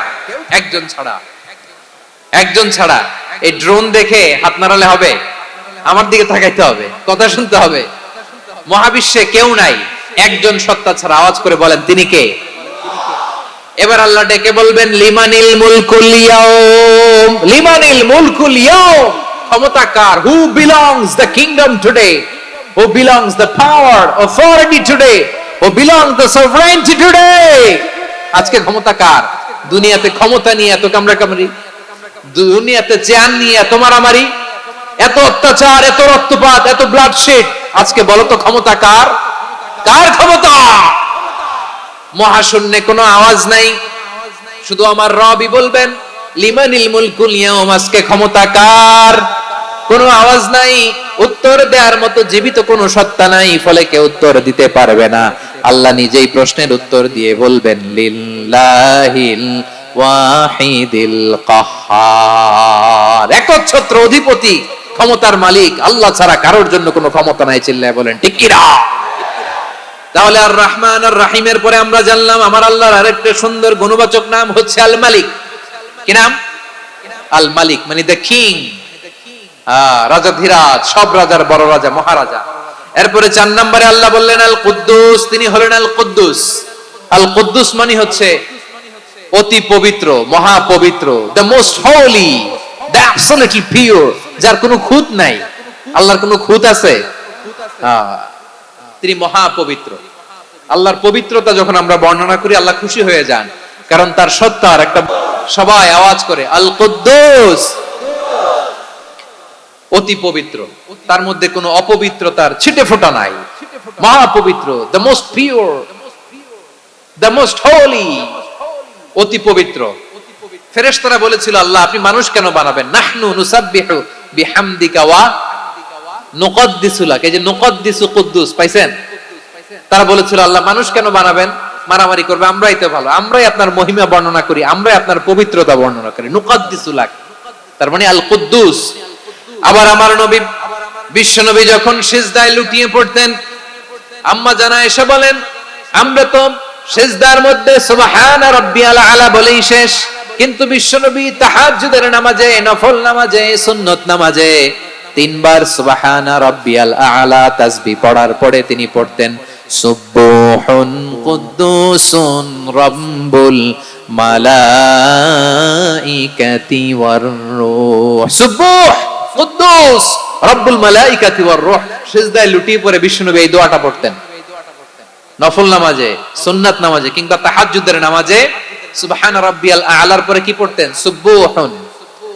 একজন ছাড়া, একজন ছাড়া। এই ড্রোন দেখে হাত নাড়ালে হবে? আমার দিকে তাকাইতে হবে, কথা শুনতে হবে। মহাবিশ্বে কেউ নাই একজন সত্তা ছাড়া। আওয়াজ করে বলেন তিনি কে? এবার আল্লাহ ডেকে বলবেন লিমানিল মুলকুল ইয়াউম, লিমানিল মুলকুল ইয়াউম, ক্ষমতা কার? Who belongs the kingdom today, who belongs the power authority today, who belongs the sovereignty today. আজকে ক্ষমতা কার? দুনিয়াতে ক্ষমতা নিয়ে এত কামড়াকামড়ি, দুনিয়াতে চেয়ার নিয়ে এত মারামারি, এত অত্যাচার, এত রক্তপাত, এত ব্লাডশেড, আজকে বলো তো ক্ষমতা কার? কার ক্ষমতা? মহাশূন্যে কোনো আওয়াজ নাই, শুধু আমার রবই বলবেন লিমানিল মুলকুল ইয়াউম, আজকে ক্ষমতা কার? কোনো আওয়াজ নাই, উত্তর দেওয়ার মতো জীবিত কোনো সত্তা নাই, ফলে কেউ উত্তর দিতে পারবে না। আল্লাহ নিজেই প্রশ্নের উত্তর দিয়ে বলবেন লিল্লাহিল ওয়াহিদিল কাহ্হার, একচ্ছত্র অধিপতি, ক্ষমতার মালিক আল্লাহ ছাড়া কারোর জন্য কোনো ক্ষমতা নাই। চিল্লায় বলেন ঠিক কি না? তাহলে আর রহমান আর রহিমের পরে আমরা জানলাম আমার আল্লাহর আরেকটা সুন্দর গুণবাচক নাম হচ্ছে আল মালিক। কি নাম? আল মালিক, মানে দ্য কিং, রাজাধিরাজ, সব রাজার বড় রাজা, মহারাজা। এরপরে 4 নম্বরে আল্লাহ বললেন আল কুদ্দুস, তিনি হলেন আল কুদ্দুস। আল কুদ্দুস মানে হচ্ছে অতি পবিত্র, মহা পবিত্র, the most Holi, the absolutely pure, যার কোনো খুঁত নাই। আল্লাহর কোনো খুঁত আছে? তিনি মহা পবিত্র। আল্লাহর পবিত্রতা যখন আমরা বর্ণনা করি আল্লাহ খুশি হয়ে যান, কারণ তার সত্তার একটা, সবাই আওয়াজ করে আল কুদ্দুস, অতি পবিত্র, তার মধ্যে কোনো অপবিত্রতার ছিটে ফোঁটা নাই, মহা পবিত্র, the most pure, the most Holi, অতি পবিত্র। ফেরেশতারা বলেছিল আল্লাহ আপনি মানুষ কেন বানাবেন? নাহনু নুসাব্বিহু বিহামদিকা ওয়া নুকদ্দিসু লাক। এই যে নুকদ্দিসু কুদ্দুস পাইছেন? তারা বলেছিল আল্লাহ মানুষ কেন বানাবেন? মারামারি করবে, আমরাই তো ভালো, আমরাই আপনার মহিমা বর্ণনা করি, আমরাই আপনার পবিত্রতা বর্ণনা করি। নুকদ্দিসু লাক তার মানে আল কুদ্দুস। আবার আমার নবী, বিশ্ব নবী যখন সিজদায় লুটিয়ে পড়তেন, আম্মা জানা এসে বলেন আমরা তো সিজদার মধ্যে সুবহানা রাব্বিয়াল আলা বলেই শেষ, কিন্তু বিশ্বনবী তাহাজ্জুদের নামাজে, নফল নামাজে, সুন্নত নামাজে 3 বার সুবহানা রাব্বিয়াল আলা তাসবিহ পড়ার পরে তিনি পড়তেন সুবহুন কুদ্দুসুন রাব্বুল মালাইকাতি ওয়ার রূহ। সুবহ কুদ্দুস রাব্বুল মালাইকাতি ওয়ার রূহ। সিজদায় লুটিয়ে পড়ে বিশ্বনবী এই দোয়াটা পড়তেন। নফল নামাজে, সুন্নাত নামাজে কিংবা তাহাজ্জুদের নামাজে সুবহান রাব্বিয়াল আলার পরে কি পড়তেন? সুবহুন।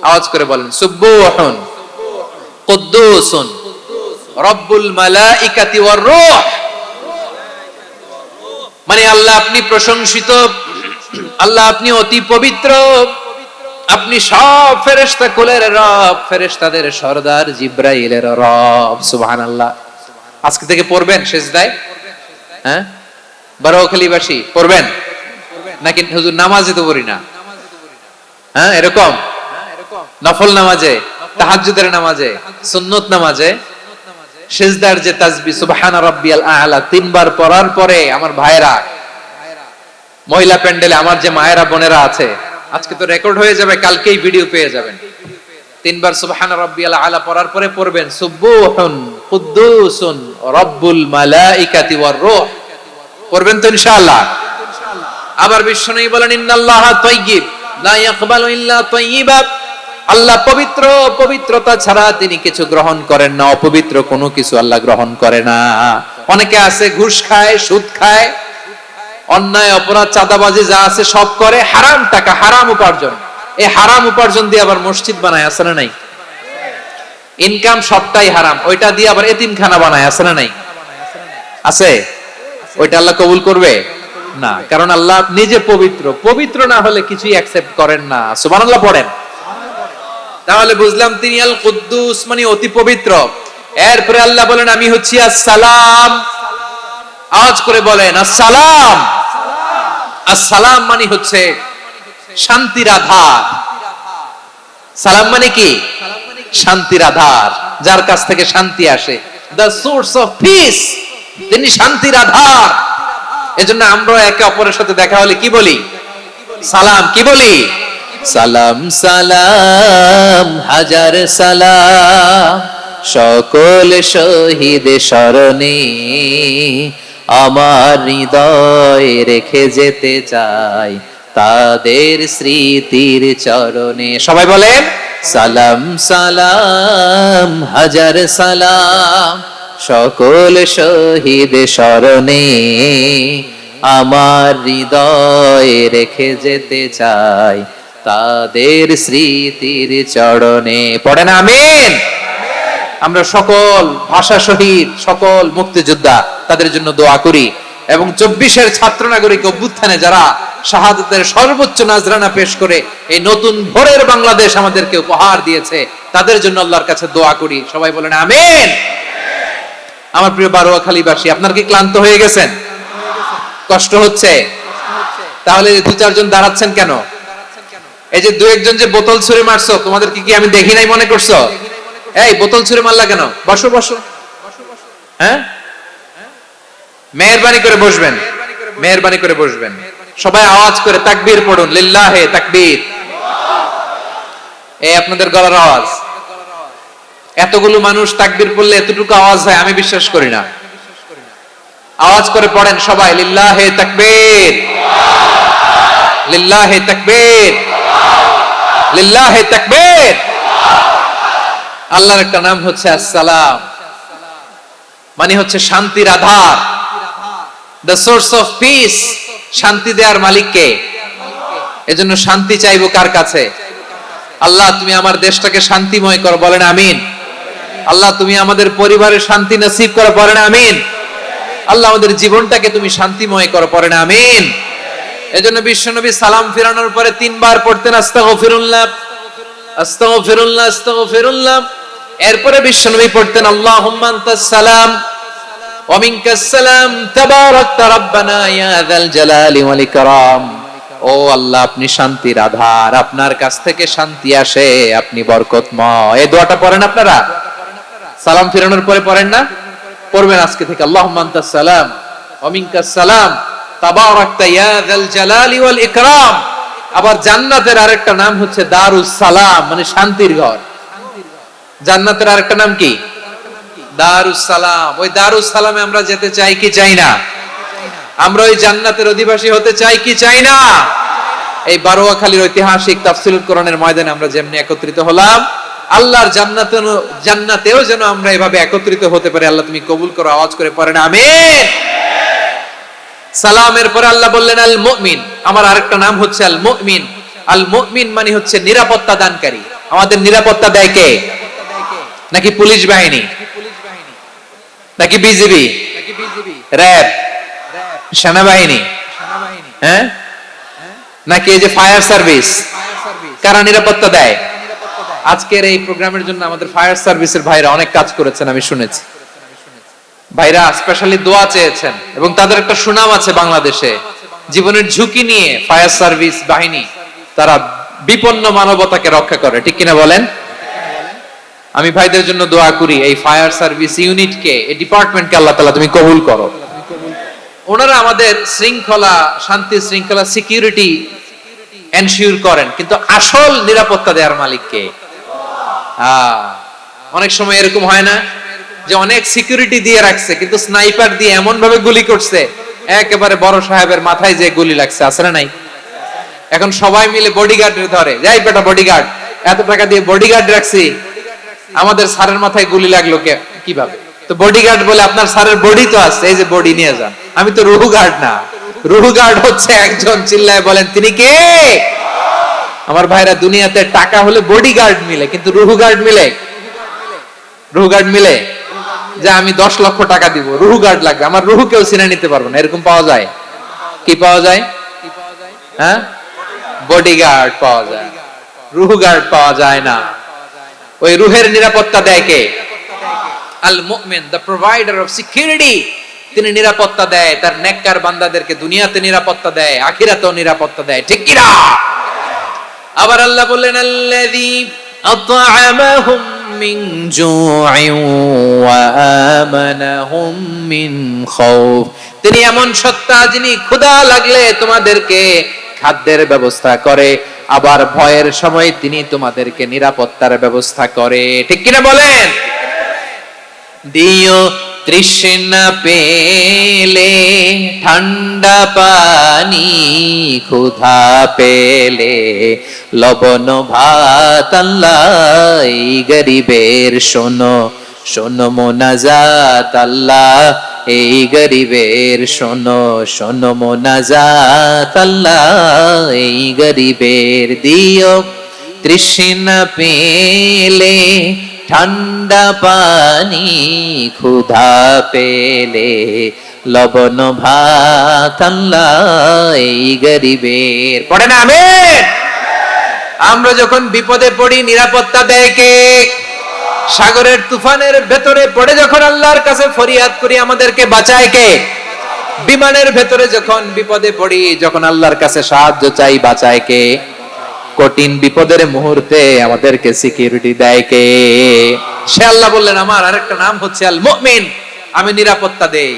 আওয়াজ করে বলেন সুবহুন কুদ্দুসুন রাব্বুল মালাইকাতি ওয়ার রূহ। মানে আল্লাহ আপনি প্রশংসিত, আল্লাহ আপনি অতি পবিত্র, আপনি সব ফেরেশতা কুলের রব, ফেরেশতাদের সরদার জিবরাইলের রব। সুবহানাল্লাহ। আজকে থেকে পড়বেন সিজদায়, হ্যাঁ বারোখালীবাসী পড়বেন নাকি হুজুর নামাজে তো পড়ি না, হ্যাঁ এরকম নফল নামাজে, তাহাজ্জুদের নামাজে, সুন্নত নামাজে সিজদার যে তাসবিহ সুবহানা রাব্বিয়াল আ'লা তিনবার পড়ার পরে আমার ভাইরা মহিলা প্যান্ডেলে আমার যে মায়েরা বোনেরা আছে, আজকে তো রেকর্ড হয়ে যাবে, কালকেই ভিডিও পেয়ে যাবেন। তিনবার সুবহানা রাব্বিয়াল আ'লা পড়ার পরে পড়বেন সুবহুন কুদ্দুসুন রাব্বুল মালাইকাতি ওয়ার রূহ, পড়বেন তো ইনশাআল্লাহ। আবার বিশ্বনবী বলেন ইন্নাল্লাহা তাইয়্যিব লা ইয়াকবালু ইল্লা তাইয়্যিবা, আল্লাহ পবিত্র, পবিত্রতা ছাড়া তিনি কিছু গ্রহণ করেন না, অপবিত্র কোনো কিছু আল্লাহ গ্রহণ করে না। অনেকে আছে ঘুষ খায়, সুদ খায়, অন্যায় অপরাধ চাঁদাবাজি যা আছে সব করে, হারাম টাকা, হারাম উপার্জন, এই হারাম উপার্জন দিয়ে আবার মসজিদ বানায়, আছে না নাই? ইনকাম সবটাই হারাম, ওইটা দিয়ে আবার এতিমখানা বানায়, আছে না নাই? আছে। ওইটা আল্লাহ কবুল করবে না, কারণ আল্লাহ নিজে পবিত্র, পবিত্র না হলে কিছুই অ্যাকসেপ্ট করেন না। সুবহানাল্লাহ পড়েন। তাহলে বুঝলাম তিনি আল কুদ্দুস মানে অতি পবিত্র। এরপরে আল্লাহ বলেন আমি হচ্ছি আসসালাম, আওয়াজ করে বলেন আসসালাম। আসসালাম মানে হচ্ছে শান্তির আধার। সালাম মানে কি? শান্তির আধার, যার কাছ থেকে শান্তি আসে, দ্য সোর্স অফ পিস, তিনি শান্তির আধার। এজন্য আমরা একে অপরের সাথে দেখা হলে কি বলি? সালাম। কি বলি? সালাম সালাম হাজার সালাম, সকল শহীদ স্মরণে আমার হৃদয় রেখে যেতে চাই তাদের স্মৃতির চরণে। সবাই বলেন সালাম সালাম হাজার সালাম, সকল শহীদ স্মরণে আমার হৃদয় রেখে যেতে চাই তাদের স্মৃতির চরণে। পড়েন আমিন। আমরা সকল ভাষা শহীদ, সকল মুক্তিযোদ্ধা, তাদের জন্য দোয়া করি, এবং 24-এর ছাত্র নাগরিক অভ্যুত্থানে যারা শাহাদাতের সর্বোচ্চ নাজরানা পেশ করে এই নতুন ভোরের বাংলাদেশ আমাদেরকে উপহার দিয়েছে, তাদের জন্য আল্লাহর কাছে দোয়া করি। সবাই বলেন আমিন। আমার প্রিয় বারোয়াখালীবাসী, আপনারা কি ক্লান্ত হয়ে গেছেন? কষ্ট হচ্ছে? তাহলে 2-4 জন দাঁড়াচ্ছেন কেন? এই যে 2-1 জন যে বোতল ছুঁড়ে মারছো, তোমাদের কি আমি দেখি নাই মনে করছো? এই বোতল ছুঁড়ে মারলা কেন? বসো বসো। হ্যাঁ, মেহেরবানি করে বসবেন, মেহেরবানি করে বসবেন। সবাই আওয়াজ করে তাকবীর পড়ুন, লিল্লাহে তাকবীর। এই আপনাদের গলার আওয়াজ, এতগুলো মানুষ তাকবীর পড়লে এতটুকু আওয়াজ হয় আমি বিশ্বাস করি না। আওয়াজ করে পড়েন সবাই, লিল্লাহে তাকবীর, লিল্লাহে তাকবীর, লিল্লাহে তাকবীর। আল্লাহর একটা নাম হচ্ছে আসসালাম, মানে হচ্ছে শান্তির আধার, দ্য সোর্স অফ পিস। শান্তি দেওয়ার মালিক কে? এজন্য শান্তি চাইবো কার কাছে? আল্লাহ তুমি আমার দেশটাকে শান্তিময় করো, বলেন আমিন। আল্লাহ তুমি আমাদের পরিবারে শান্তি নসিব করো, বলেন আমিন। আল্লাহ আমাদের জীবনটাকে তুমি শান্তিময় করো, পড়েন আমিন। এজন্য বিশ্বনবী সালাম ফিরানোর পরে 3 বার পড়তেন আস্তাগফিরুল্লাহ, আস্তাগফিরুল্লাহ, আস্তাগফিরুল্লাহ। এরপরে বিশ্বনবী পড়তেন আল্লাহুম্মা আনতাস সালাম ওয়া মিনকাস সালাম তাবারাকতা রাব্বানা ইয়া যাল জালালি ওয়াল ইকরাম। ও আল্লাহ আপনি শান্তির আধার, আপনার কাছ থেকে শান্তি আসে, আপনি বরকতময়। এই দোয়াটা পড়েন আপনারা? সালাম ফিরানোর পরে পড়েন না? পড়বেন আজকে থেকে, আল্লাহুম্মা আনতাস সালাম ওয়া মিনকাস সালাম তাবারাকতা ইয়া যাল জালালি ওয়াল ইকরাম। আবার জান্নাতের আরেকটা নাম হচ্ছে দারুস সালাম, মানে শান্তির ঘর। জান্নাতের আরেকটা নাম কি? দারুস সালাম। ওই দারুস সালামে আমরা যেতে চাই কি চাই না? আমরা ওই জান্নাতের অধিবাসী হতে চাই কি চাই না? এই বারোয়াখালীর ঐতিহাসিক তাফসীরুল কোরআনের ময়দানে আমরা যেমনি একত্রিত হলাম, আল্লাহর জান্নাতেও যেন আমরা এভাবে একত্রিত হতে পারি। আল্লাহ তুমি কবুল করো। আওয়াজ করে পড়েন আমিন। সালামের পরে আল্লাহ বললেন আল মুমিন। আমার আরেকটা নাম হচ্ছে আল মুমিন। আল মুমিন মানে হচ্ছে নিরাপত্তা দানকারী। আমাদের নিরাপত্তা দেয় কে? নাকি পুলিশ বাহিনী, নাকি বিজিবি, র্যাব, সেনাবাহিনী, হ্যাঁ, নাকি এই যে ফায়ার সার্ভিস? কারা নিরাপত্তা দেয়? আজকের এই প্রোগ্রামের জন্য আমাদের ফায়ার সার্ভিসের ভাইরা অনেক কাজ করেছেন, আমি শুনেছি। ভাইরা স্পেশালি দোয়া চেয়েছেন এবং তাদের একটা সুনাম আছে বাংলাদেশে। জীবনের ঝুঁকি নিয়ে ফায়ার সার্ভিস বাহিনী তারা বিপন্ন মানবতাকে রক্ষা করে, ঠিক কিনা বলেন? আমি ভাইদের জন্য দোয়া করি, এই ফায়ার সার্ভিস ইউনিটকে, এই ডিপার্টমেন্টকে আল্লাহ তাআলা তুমি কবুল করো। ওনারা আমাদের শৃঙ্খলা, শান্তি শৃঙ্খলা, সিকিউরিটি এনশিওর করেন, কিন্তু আসল নিরাপত্তা দেওয়ার মালিক কে? অনেক সময় এরকম হয় না যে অনেক সিকিউরিটি দিয়ে রাখছে, কিন্তু স্নাইপার দিয়ে এমন ভাবে গুলি করছে একেবারে বড় সাহেবের মাথায় যে গুলি লাগছে, আছে না নাই? এখন সবাই মিলে বডিগার্ডের ধরে, যাই বেটা বডিগার্ড, এত টাকা দিয়ে বডিগার্ড রাখছি, আমাদের স্যারের মাথায় গুলি লাগলো কিভাবে? তো বডিগার্ড বলে, আপনার স্যারের বডি তো আছে, এই যে বডি নিয়ে যান। আমি তো রুহু গার্ড না, রুহু গার্ড হচ্ছে একজন, চিল্লায় বলেন তিনি কে? আমার ভাইরা, দুনিয়াতে টাকা হলে বডিগার্ড মিলে, কিন্তু রুহু গার্ড মিলে? রুহু গার্ড মিলে? যে আমি 10 লক্ষ টাকা দিব, রুহু গার্ড লাগবে, আমার রুহু কেউ চিনে নিতে পারবো না, এরকম পাওয়া যায়? কি পাওয়া যায়? হ্যাঁ, বডিগার্ড পাওয়া যায়, রুহু গার্ড পাওয়া যায় না। ওই রুহের নিরাপত্তা দেয় কে? আল মুমিন, দ্য প্রোভাইডার অফ সিকিউরিটি। তিনি নিরাপত্তা দেয় তার নেককার বান্দাদেরকে, দুনিয়াতে নিরাপত্তা দেয়, আখিরাতেও নিরাপত্তা দেয়, ঠিক কি না? আবার আল্লাহ বললেন, আল্লাযী আত'আমাহুম মিন জু'ইন ওয়া আমানাহুম মিন খাউফ। তিনি এমন সত্তা যিনি ক্ষুধা লাগলে তোমাদেরকে খাদ্যের ব্যবস্থা করে, আবার ভয়ের সময় তিনি তোমাদেরকে নিরাপত্তার ব্যবস্থা করে, ঠিক কিনা বলেন? দিও তৃষ্ণা পেলে ঠান্ডা পানি, ক্ষুধা পেলে লবণ ভাত, আল্লাহ এই গরিবের শোনো শোনো মোনাজাত, আল্লাহ এই গরিবের শোনো শোনো মোনাজাত, আল্লাহ এই গরিবের। দিও তৃষ্ণা পেলে ঠান্ডা পানি, ক্ষুধা পেলে লবণ ভাত, আল্লাহ এই গরিবের। পড়ে না আমিন? আমরা যখন বিপদে পড়ি নিরাপত্তা দেয় কে? সাগরের তুফানের ভেতরে পড়ে যখন আল্লাহর কাছে ফরিয়াদ করি আমাদেরকে বাঁচায় কে? বিমানের ভেতরে যখন বিপদে পড়ি, যখন আল্লাহর কাছে সাহায্য চাই, বাঁচায় কে? কঠিন বিপদের মুহূর্তে আমাদেরকে সিকিউরিটি দেয় কে? সে আল্লাহ বললেন, আমার আরেকটা নাম হচ্ছে আল মুমিন, আমি নিরাপত্তা দেই।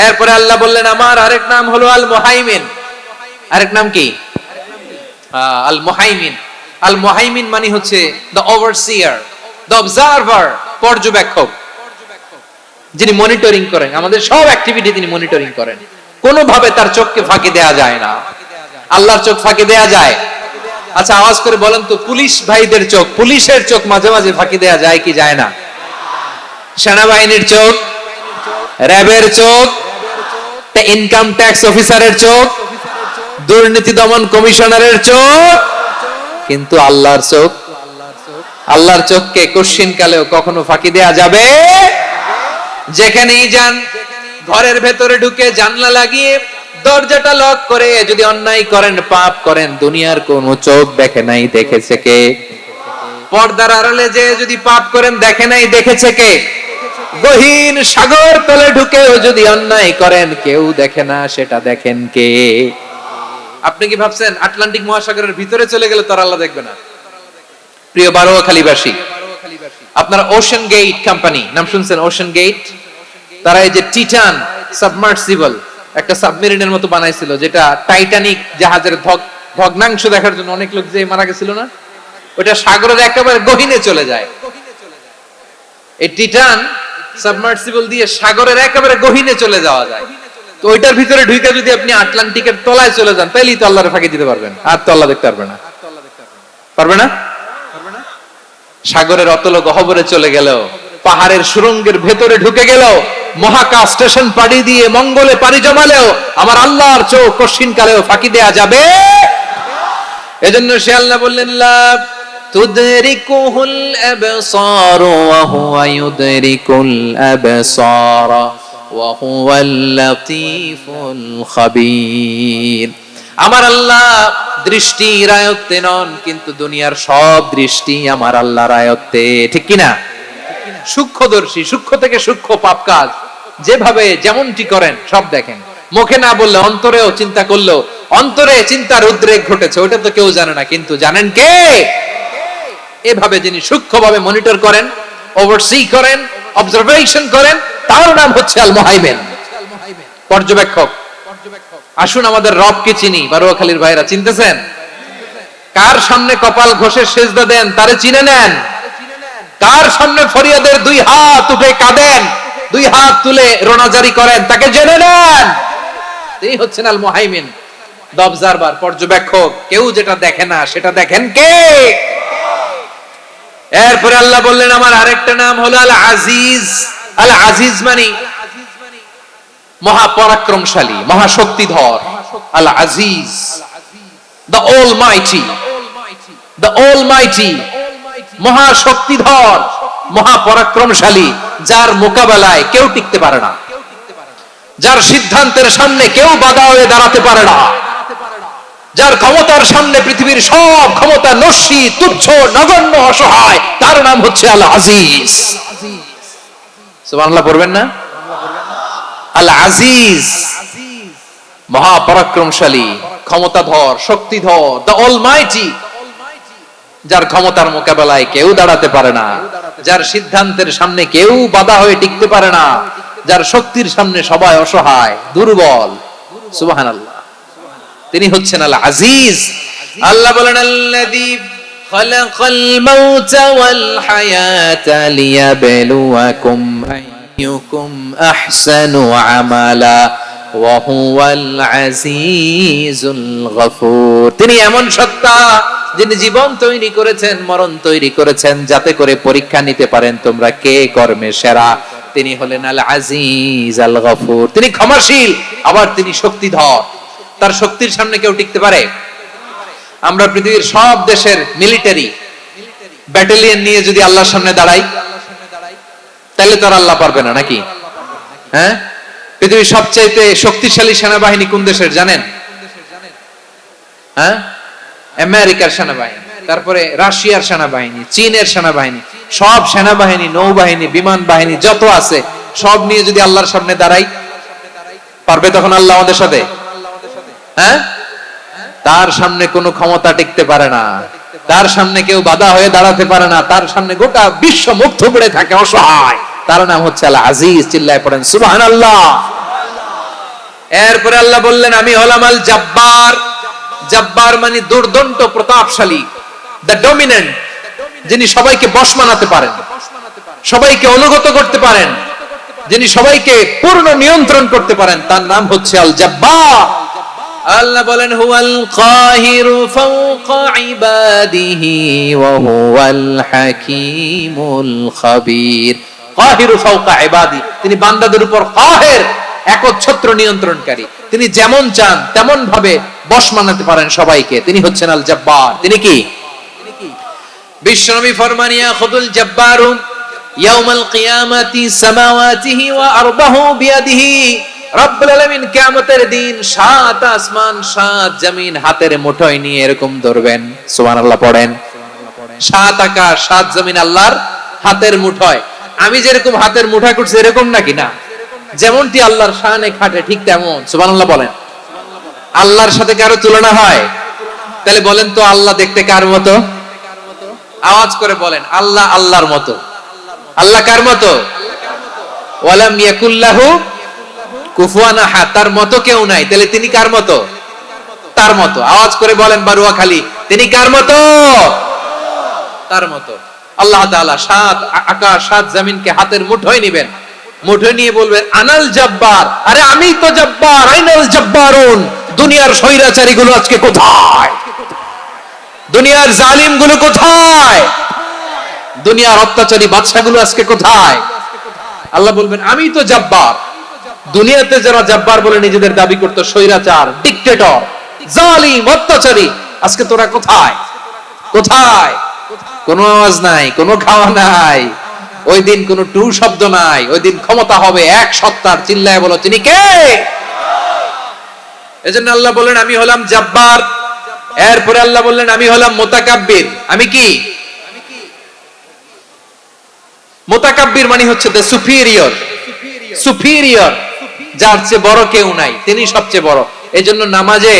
এরপরে আল্লাহ বললেন, আমার আরেক নাম হলো আল মুহাইমিন। আরেক নাম কি? আল মুহাইমিন। আল মুহাইমিন মানে হচ্ছে দ্য ওভারসিয়ার, দ্য অবজারভার, পর্যবেক্ষক, যিনি মনিটরিং করেন আমাদের সব অ্যাক্টিভিটি, তিনি মনিটরিং করেন। কোনোভাবে তার চোখকে ফাঁকি দেয়া যায় না। আল্লাহর চোখ ফাঁকি দেয়া যায়? আচ্ছা, আওয়াজ করে বলেন তো, পুলিশ ভাইদের চোখ, পুলিশের চোখ মাঝে মাঝে ফাঁকি দেয়া যায় কি যায় না? সেনাবাহিনীর চোখ, র্যাবের চোখ, ইনকাম ট্যাক্স অফিসারের চোখ, দুর্নীতি দমন কমিশনারের চোখ, কিন্তু আল্লাহর চোখ? আল্লাহর চোখকে কোশ্চিন কালেও কখনো ফাঁকি দেয়া যাবে? যেখানেই যান, ঘরের ভেতরে ঢুকে জানলা লাগিয়ে দরজাটা লক করে যদি অন্যায় করেন, পাপ করেন, দুনিয়ার কোন চোখ দেখে নাই, দেখেছে কে? পর্দার আড়ালে যে যদি পাপ করেন, দেখে নাই, দেখেছে কে? গহীন সাগর তলে ঢুকেও যদি অন্যায় করেন, কেউ দেখে না, সেটা দেখেন কে? আপনি কি ভাবছেন আটলান্টিক মহাসাগরের ভিতরে চলে গেলে তার আল্লাহ দেখবে না? প্রিয় বারোয়াখালীবাসী, আপনারা ওশান গেট কোম্পানি নাম শুনছেন? ওশান গেট, তারা এই যে টিটান সাবমার্সিবল একটা সাবমেরিনের মতো বানাইছিল, যেটা টাইটানিক জাহাজের ভগ্নাংশ দেখার জন্য অনেক লোক যে মারা গেছিল না, ওটা সাগরের একেবারে গহীনে চলে যায়। এই টিটান সাবমার্সিবল দিয়ে সাগরের একেবারে গহীনে চলে যাওয়া যায়। তো ওইটার ভিতরে ঢুকে যদি আপনি আটলান্টিকের তলায় চলে যান, তাহলেই তো আল্লাহর ফাঁকি দিতে পারবেন, আর তো আল্লাহ দেখতে পারবে না। পারবে না? সাগরের অতল গহ্বরে চলে গেল, পাহাড়ের সুরঙ্গের ভেতরে ঢুকে গেল, মহাকাশ স্টেশন পাড়ি দিয়ে মঙ্গলে পাড়ি জমালেও আমার আল্লাহর চোখ কঠিন কালেও ফাঁকি দেয়া যাবে? এজন্য সে আল্লাহ বললেন, লা তুদরিকুহুল আবসার ওয়া হুয়া ইউদরিকুল আবসার ওয়া হুয়াল লাতীফুল খাবীর। আমার আল্লাহ দৃষ্টির আয়ত্তে নন, কিন্তু দুনিয়ার সব দৃষ্টি আমার আল্লাহর আয়ত্তে, ঠিক কিনা? সূক্ষ্মদর্শী, সূক্ষ্ম থেকে সূক্ষ্ম পাপ কাজ যেভাবে যেমনটি করেন সব দেখেন। মুখে না বললে অন্তরেও চিন্তা করলেও অন্তরে চিন্তার উদ্রেক ঘটেছে, ওটা তো কেউ জানে না, কিন্তু জানেন কে? এভাবে যিনি সূক্ষ্মভাবে মনিটর করেন, ওভারসি করেন, অবজারভেশন করেন, তার নাম হচ্ছে আল মুহাইমিন, পর্যবেক্ষক। আসুন আমাদের রবকে চিনি। বারুয়াখালীর ভাইরা চিনতেছেন? কার সামনে কপাল ঘষে সেজদা দেন তারে চিনে নেন। কার সামনে ফরিয়াদের দুই হাত উঠে কাঁদেন, দুই হাত তুলে রোনাজারি করেন, তাকে জেনে নেন। এই হচ্ছেন আল মুহাইমিন, দ্য অবজারভার, পর্যবেক্ষক। কেউ যেটা দেখে না সেটা দেখেন কে? এরপরে আল্লাহ বললেন আমার আরেকটা নাম হলো আল আজিজ। আল আজিজ মানে মহাপরাক্রমশালী, মহাশক্তিধর। আল আজিজ, দ্য অলমাইটি, দ্য অলমাইটি, মহাশক্তিধর, মহাপরাক্রমশালী, যার মোকাবেলায় কেউ টিকতে পারে না, যার সিদ্ধান্তের সামনে কেউ বাধা হয়ে দাঁড়াতে পারে না, যার ক্ষমতার সামনে পৃথিবীর সব ক্ষমতা নস্যি, তুচ্ছ, নগণ্য, অসহায়, তার নাম হচ্ছে আল আজিজ। সুবহানাল্লাহ পড়বেন না? আল আজিজ, মহাপরাক্রমশালী, ক্ষমতাধর, শক্তিধর, দ্য অলমাইটি, যার ক্ষমতার মোকাবেলায় কেউ দাঁড়াতে পারে না, যার সিদ্ধান্তের সামনে কেউ বাধা হয়ে টিকতে পারে না, যার শক্তির সামনে সবাই অসহায়, দুর্বল। সুবহানাল্লাহ, তিনি হচ্ছেন আল আজিজ। আল্লাহ বলেন আল্লাযী খালাকাল মাউতা ওয়াল হায়াতা লিয়াবলুয়াকুম আইয়ুকুম আহসানু আমালা ওয়া হুয়াল আজিজুল গফুর। তিনি এমন সত্তা যিনি জীবন তৈরি করেছেন, মরণ তৈরি করেছেন, যাতে করে পরীক্ষা নিতে পারেন তোমরা কে কর্মে সেরা। তিনি হলেন আল আজিজ আল গফুর। তিনি ক্ষমাশীল, আবার তিনি শক্তিধর। তার শক্তির সামনে কেউ টিকতে পারে? আমরা পৃথিবীর সব দেশের মিলিটারি ব্যাটালিয়ন নিয়ে যদি আল্লাহর সামনে দাঁড়াই, তাহলে তো আর আল্লাহ পারবে না নাকি? হ্যাঁ, পৃথিবীর সবচেয়ে শক্তিশালী সেনাবাহিনী কোন দেশের জানেন? হ্যাঁ, আমেরিকার সেনাবাহিনী, তারপরে রাশিয়ার সেনাবাহিনী, চীনের সেনাবাহিনী, সব সেনাবাহিনী, নৌবাহিনী, বিমান বাহিনী যত আছে সব নিয়ে যদি আল্লাহর সামনে দাঁড়াই, পারবে তখন আল্লাহ আমাদের সাথে? হ্যাঁ, তার সামনে কোনো ক্ষমতা টিকতে পারে না, তার সামনে কেউ বাধা হয়ে দাঁড়াতে পারে না, তার সামনে গোটা বিশ্ব মুগ্ধ পড়ে থাকে, অসহায়। তার নাম হচ্ছে আল আজিজ। চিল্লায় পড়েন সুবহানাল্লাহ। এরপরে আল্লাহ বললেন আমি হলাম আল জব্বার। জব্বার মানে দুর্দন্ত, প্রতাপশালী, দ্য ডমিনেন্ট, যিনি সবাইকে বশ মানাতে পারেন, সবাইকে অনুগত করতে পারেন, যিনি সবাইকে পূর্ণ নিয়ন্ত্রণ করতে পারেন, তার নাম হচ্ছে আল জব্বার। আল্লাহ বলেন হুয়াল কাহিরু ফাওকা ইবাদিহি ওয়া হুয়াল হাকীমুল খাবীর। কাহিরু ফাওকা ইবাদি, তিনি বান্দাদের উপর কাহের, একচ্ছত্র নিয়ন্ত্রণকারী। তিনি যেমন চান তেমন ভাবে বশ মানাতে পারেন সবাইকে। তিনি হচ্ছেন আল জব্বার। তিনি কি? বিশ্বনবী ফরমান ইয়াখুদুল জব্বারু ইয়াউমাল কিয়ামাতি সামাওয়াতিহি ওয়া আরবাহু বিয়াদিহি। রব্বুল আলামিন কিয়ামতের দিন সাত আসমান সাত জমিন হাতের মুঠোয় নিয়ে এরকম ধরবেন। সুবহানাল্লাহ পড়েন। সাত আকাশ সাত জমিন আল্লাহর হাতের মুঠোয়। আমি যেরকম হাতের মুঠা করছি এরকম নাকি? না, যেমনটি আল্লাহর শানে খাটে ঠিক তেমন। সুবহানাল্লাহ বলেন। আল্লাহর সাথে কারো তুলনা হয়? তাহলে বলেন তো আল্লাহ দেখতে কার মতো? আওয়াজ করে বলেন আল্লাহ আল্লাহর মতো। আল্লাহ কার মতো? ওয়ালাম ইয়াকুল্লাহু কুফুয়ান আহাদ, তার মতো কেউ নাই। তাহলে তিনি কার মতো? তার মতো। আওয়াজ করে বলেন বারুয়াখালী, তিনি কার মতো? তার মতো। আল্লাহ তাআলা সাত আকাশ সাত জমিনকে হাতের মুঠোয় নেবেন, মুঠোয় নিয়ে বলবেন আনাল জব্বার। আরে আমি তো জব্বার, আইনাল জব্বারুন। দুনিয়ার স্বৈরাচারী গুলো আজকে কোথায়? দুনিয়ার জালিম গুলো কোথায়? দুনিয়ার অত্যাচারী বাদশা গুলো আজকে কোথায়? আল্লাহ বলবেন আমি তো জব্বার। দুনিয়াতে যারা জব্বার বলে নিজেদের দাবি করতো, স্বৈরাচার, ডিক্টেটর, জালিম, অত্যাচারী, আজকে তোরা কোথায়? কোথায়? কোনো আওয়াজ নাই, কোনো খাওয়া নাই, ওই দিন কোনো টু শব্দ নাই। ওই দিন ক্ষমতা হবে এক সত্তার। চিল্লায় বলো তিনি কে? এজন্য আল্লাহ বললেন আমি হলাম জব্বার। এরপরে আল্লাহ বললেন আমি হলাম মুতাকাব্বির। আমি কি? মুতাকাব্বির মানে হচ্ছে দ্য সুপিরিয়র। সুপিরিয়র যার চেয়ে বড় কেউ নাই, তিনি সবচেয়ে বড়। এজন্য নামাজে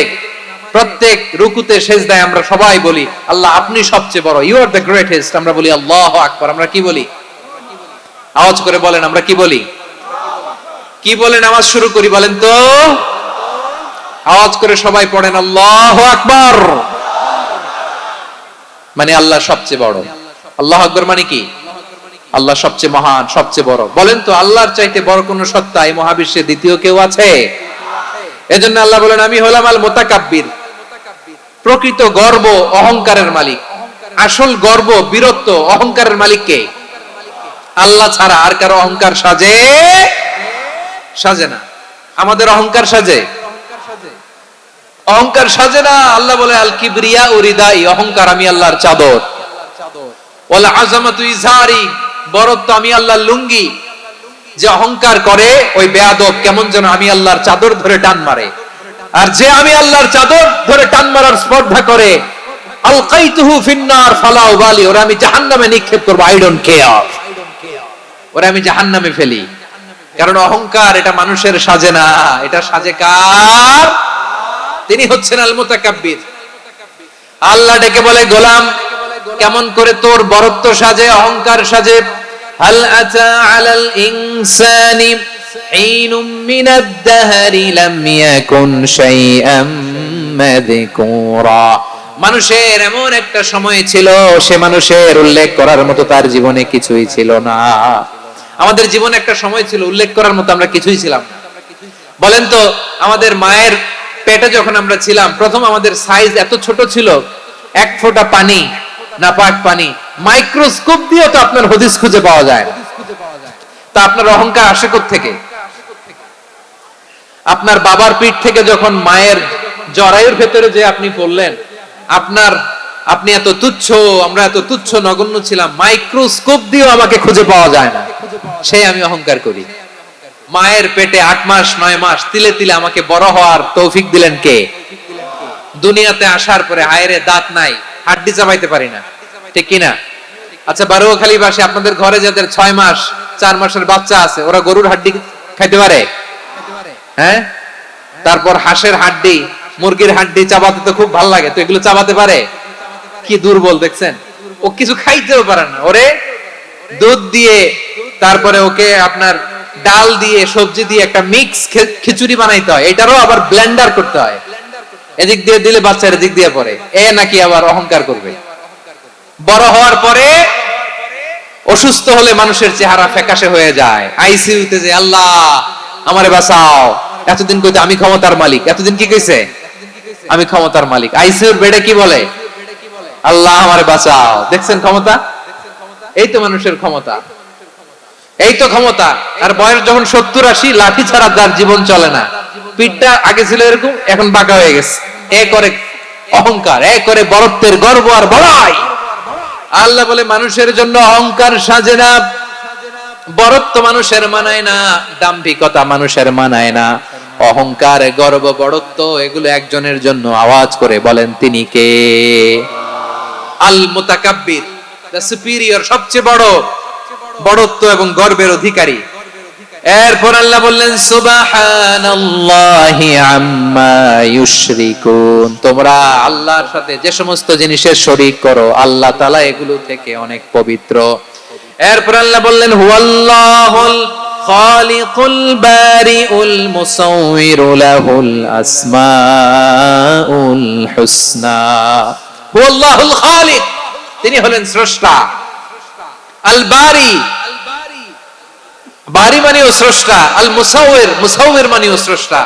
প্রত্যেক রুকুতে সেজদায় আমরা সবাই বলি আল্লাহ আপনি সবচেয়ে বড়, ইউ আর দ্য গ্রেটেস্ট। আমরা বলি আল্লাহু আকবার। আমরা কি বলি? আওয়াজ করে বলেন, আমরা কি বলি? কি বলে নামাজ শুরু করি বলেন তো? আওয়াজ করে সবাই পড়েন আল্লাহু আকবার। মানে আল্লাহ সবচেয়ে বড়। আল্লাহু আকবার মানে কি? আল্লাহ সবচেয়ে মহান, সবচেয়ে বড়। বলেন তো আল্লাহর চাইতে বড় কোন সত্তা এই মহাবিশ্বে দ্বিতীয় কেউ আছে? এজন্য আল্লাহ বলেন আমি হলাম আল মুতাকাব্বির, প্রকৃত গর্ব অহংকারের মালিক। আসল গর্ব বীরত্ব অহংকারের মালিক কে? আল্লাহ ছাড়া আর কারো অহংকার সাজে? সাজে না। আমাদের অহংকার সাজে? অহংকার সাজে না। আল্লাহ বলে আল কিবরিয়া উরিদাই, অহংকার আমি আল্লাহর চাদর। ওয়াল আযামাতু ইজারি, বড়ত্ব আমি আল্লাহর লুঙ্গি। যে অহংকার করে ওই বেয়াদব কেমন যেন আমি আল্লাহর চাদর ধরে টান মারে, আর যে আমি আল্লাহর চাদর ধরে টান মারার স্পর্ধা করে আলকাইতুহু ফিন্নার ফালা উবালি, ওরা আমি জাহান্নামে নিক্ষেপ করব, আই ডোন্ট কেয়ার, ওরা আমি জাহান্নামে ফেলি। কারণ অহংকার এটা মানুষের সাজে না, এটা সাজে কার? তিনি হচ্ছেন আল মুতাকাব্বির। আল্লাহ ডেকে বলে গোলাম কেমন করে তোর বরত্ব সাজে, অহংকার সাজে? হাল আতা আলাল ইনসানি হিনুম মিনাদ দাহরি লাম ইয়াকুন শাইআম মাযকুরা, মানুষের এমন একটা সময় ছিল সে মানুষের উল্লেখ করার মতো তার জীবনে কিছুই ছিল না। আমাদের জীবনে একটা সময় ছিল উল্লেখ করার মতো আমরা কিছুই ছিলাম না। বলেন তো আমাদের মায়ের পেটে যখন আমরা ছিলাম প্রথম আমাদের সাইজ এত ছোট ছিল, এক ফোঁটা পানি, নাপাক পানি, মাইক্রোস্কোপ দিয়ে তো আপনার হদিস খুঁজে পাওয়া যায় না। তা আপনার অহংকার আসে কোত্থেকে? আপনার বাবার পিঠ থেকে যখন মায়ের জরায়ুর ভেতরে যে আপনি পড়লেন, আপনি এত তুচ্ছ, আমরা এত তুচ্ছ নগণ্য ছিলাম, মাইক্রোস্কোপ দিয়েও আমাকে খুঁজে পাওয়া যায় না, সেই আমি অহংকার করি। মায়ের পেটে 8 মাস 9 মাস তিলে তিলে আমাকে বড় হওয়ার তৌফিক দিলেন কে? দুনিয়াতে আসার পরে হায়রে দাঁত নাই, হাড্ডি চাবাইতে পারি না, ঠিক কিনা? আচ্ছা বারোখালীবাসী আপনাদের ঘরে যাদের 6 মাস 4 মাসের বাচ্চা আছে, ওরা গরুর হাড্ডি খাইতে পারে? হ্যাঁ। তারপর হাঁসের হাড্ডি, মুরগির হাড্ডি চাবাতে তো খুব ভালো লাগে, তো এগুলো চাবাতে পারে? কি দুর্বল দেখছেন, ও কিছু খাইতেও পারে না। ওরে দুধ দিয়ে, তারপরে ওকে আপনার ডাল দিয়ে সবজি দিয়ে একটা মিক্স খিচুড়ি বানাইতে হয়, এটারও আবার ব্লেন্ডার করতে হয়, এদিক দিয়ে দিলে বাচ্চার এদিক দিয়ে পড়ে। এ নাকি আবার অহংকার করবে। বড় হওয়ার পরে অসুস্থ হলে মানুষের চেহারা ফ্যাকাশে হয়ে যায়, আইসিইউতে যে আল্লাহ আমারে বাঁচাও, এতদিন কইতে আমি ক্ষমতার মালিক, এতদিন কি কইছে? আমি ক্ষমতার মালিক। আইসিইউর বেডে কি বলে? আল্লাহ আমারে বাঁচাও। দেখছেন ক্ষমতা? এই তো মানুষের ক্ষমতা, এই তো ক্ষমতা। আর বয়স যখন 70-80, লাঠি ছাড়া তার জীবন চলে না। পিঠটা আগে ছিল এরকম, এখন বাঁকা হয়ে গেছে। এ করে অহংকার, এ করে বড়ত্বের গর্ব আর বড়াই। আল্লাহ বলে মানুষের জন্য অহংকার সাজে না, বড়ত্ব মানুষের মানায় না, দাম্ভিকতা মানুষের মানায় না, অহংকার গর্ব বড়ত্ব এগুলো একজনের জন্য। আওয়াজ করে বলেন তিনি কে? আল মুতাকাব্বির, দ্য সুপিরিয়র, সবচেয়ে বড়, বড়ত্ব এবং গর্বের অধিকারী। এরপর আল্লাহ বললেন সুবহানাল্লাহি আম্মা ইউশরিকুন, তোমরা আল্লাহর সাথে যে সমস্ত জিনিসের শরীক করো আল্লাহ তাআলা এগুলো থেকে অনেক পবিত্র। এরপর আল্লাহ বললেন হুয়াল্লাহুল খালিকুল বারিউল মুসাউবিরু লাহুল আসমাউল হুসনা। হুয়াল্লাহুল খালিক, তিনি হলেন স্রষ্টা। আল বারি, বারি মানেও স্রষ্টা। আল মুসাউবির, মুসাউবির মানেও স্রষ্টা।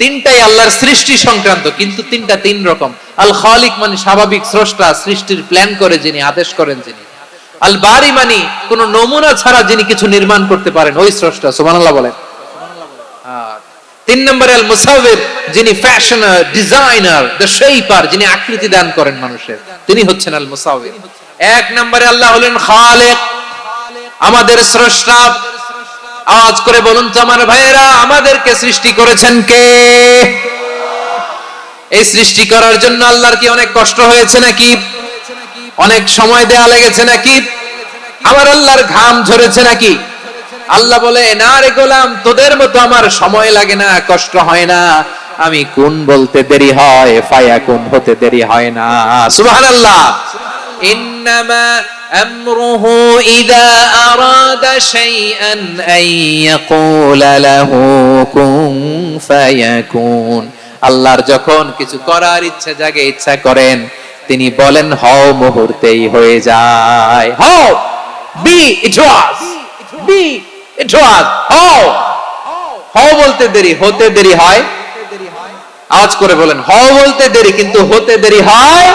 তিনটাই আল্লাহর সৃষ্টি সংক্রান্ত, কিন্তু তিনটা তিন রকম। আল খালিক মানে স্বাভাবিক স্রষ্টা, সৃষ্টির প্ল্যান করে যিনি, আদেশ করেন যিনি। আল বারি মানে কোন নমুনা ছাড়া যিনি কিছু নির্মাণ করতে পারেন, ওই স্রষ্টা। সুবহানাল্লাহ বলেন। 3 নম্বরে আল মুসাউবির, যিনি ফ্যাশনার, ডিজাইনার, দ্য শেপার, যিনি আকৃতি দান করেন মানুষের, তিনি হচ্ছেন আল মুসাউবির। 1 নম্বরে আল্লাহ হলেন খালিক, আমাদের স্রষ্টা। আওয়াজ করে বলুন তো আমার ভাইয়েরা, আমাদেরকে সৃষ্টি করেছেন কে? এই সৃষ্টি করার জন্য আল্লাহর কি অনেক কষ্ট হয়েছে নাকি? অনেক সময় দেয়া লেগেছে নাকি? আমার আল্লাহর ঘাম ঝরেছে নাকি? আল্লাহ বলে, না রে গোলাম, তোদের মতো আমার সময় লাগে না, কষ্ট হয় না, আমি কোন বলতে দেরি হয়, ফায়াকুন হতে দেরি হয় না। সুবহানাল্লাহ। ইন্নামা আমরুহু ইযা আরাদা শাইআন আন ইয়াকুলা লাহু কুন ফায়াকুন। আল্লাহর যখন কিছু করার ইচ্ছা জাগে, ইচ্ছা করেন, তিনি বলেন হও, মুহূর্তেই হয়ে যায়। হও, বি ইট ওয়াজ, বি ইট ওয়াজ। হও, হও বলতে দেরি, হতে দেরি হয়। আওয়াজ করে বলেন, হও বলতে দেরি কিন্তু হতে দেরি হয়।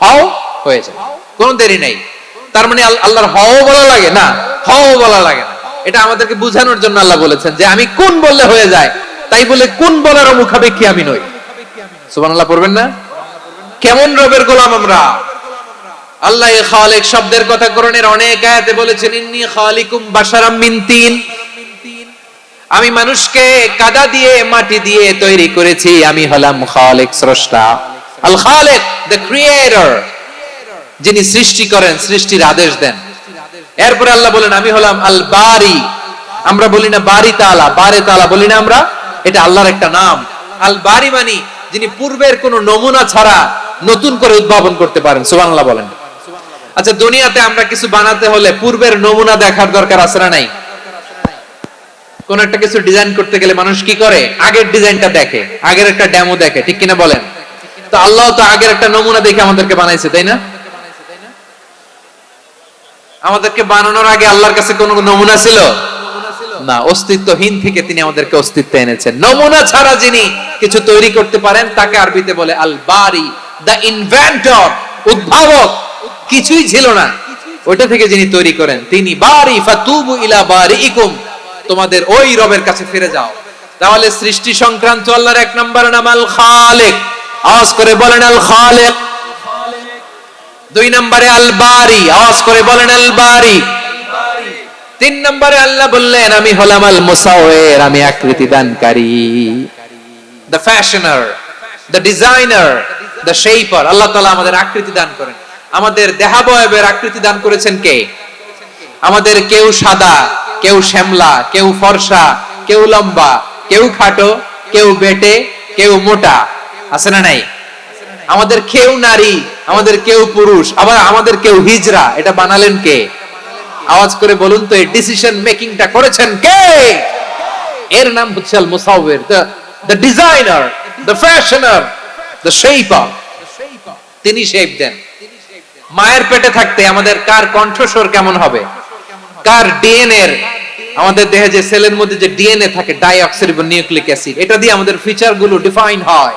হও হয়ে যায়, কোনো দেরি নেই। তার মানে আল্লাহর হও বলা লাগে না, হও বলা লাগে না। এটা আমাদেরকে বোঝানোর জন্য আল্লাহ বলেছেন যে আমি কোন বললে হয়ে যায়, তাই বলে কোন বলার মুখাপেক্ষী আমি নই। সুবহানাল্লাহ পড়বেন না? কেমন রবের গোলাম আমরা! আল্লাহ খালিক শব্দের কথা কোরআনের অনেক আয়াতে বলেছেন, ইন্নী খালিকুম বাশারাম মিন তিন। আমি মানুষকে কাদা দিয়ে, মাটি দিয়ে তৈরি করেছি, আমি হলাম খালিক, স্রষ্টা। আল খালিক, দ্য ক্রিয়েটর, যিনি সৃষ্টি করেন, সৃষ্টির আদেশ দেন। এরপরে আল্লাহ বলেন আমি হলাম আল বারি। আমরা বলি না বারি তাআলা, বারে তাআলা বলি না আমরা, এটা আল্লাহর একটা নাম। আল বারি মানে যিনি পূর্বের কোন নমুনা ছাড়া নতুন করে উদ্ভাবন করতে পারেন। সুবহানাল্লাহ বলেন। আচ্ছা, দুনিয়াতে আমরা কিছু বানাতে হলে পূর্বের নমুনা দেখার দরকার আছে না নাই? কোন একটা কিছু ডিজাইন করতে গেলে মানুষ কি করে? আগের ডিজাইনটা দেখে, আগের একটা ডেমো দেখে, ঠিক কিনা বলেন? তো আল্লাহ তো আগের একটা নমুনা দেখে আমাদেরকে বানাইছে, তাই না? আমাদেরকে বানানোর আগে আল্লাহর কাছে কোনো নমুনা ছিল না, অস্তিত্বহীন থেকে তিনি আমাদেরকে অস্তিত্বে এনেছেন। নমুনা ছাড়া যিনি কিছু তৈরি করতে পারেন তাকে আরবিতে বলে আল বারি, দ্য ইনভেন্টর, উদ্ভাবক। কিছুই ছিল না, ওইটা থেকে যিনি তৈরি করেন তিনি বারি। ফাতুবু ইলা বারিইকুম, তোমাদের ওই রবের কাছে ফিরে যাও। তাহলে সৃষ্টি সংক্রান্ত আল্লাহর এক নম্বর নাম আল খালিক। আওয়াজ করে বলেন আল খালিক। দুই নম্বরে আল বারি, আওয়াজ করে বলেন আল বারি। তিন নম্বরে আল্লাহ বললেন আমি হলাম আল মুসাওয়ির, আমি আকৃতি দানকারী, the fashioner, the designer, the shaper. আল্লাহ তাআলা আমাদের আকৃতি দান করেন। আমাদের দেহাবয়বের আকৃতি দান করেছেন কে? আমাদের কেউ সাদা, কেউ শ্যামলা, কেউ ফর্সা, কেউ লম্বা, কেউ খাটো, কেউ বেটে, কেউ মোটা, আছে না নাই? আমাদের কেউ নারী, আমাদের কেউ পুরুষ, আবার আমাদের কেউ হিজড়া। এটা বানালেন কে? আওয়াজ করে বলুন তো, এই ডিসিশন মেকিংটা করেছেন কে? এর নাম হচ্ছে আল মুসাওয়ির, the designer, the fashioner, the shaper. তিনি শেপ দেন। মায়ের পেটে থাকতে আমাদের কার কণ্ঠস্বর কেমন হবে, কার ডিএনএ, আমাদের দেহে যে সেলের মধ্যে যে ডিএনএ থাকে, ডাইঅক্সিরিবো নিউক্লিক অ্যাসিড, এটা দিয়ে আমাদের ফিচার গুলো ডিফাইন হয়।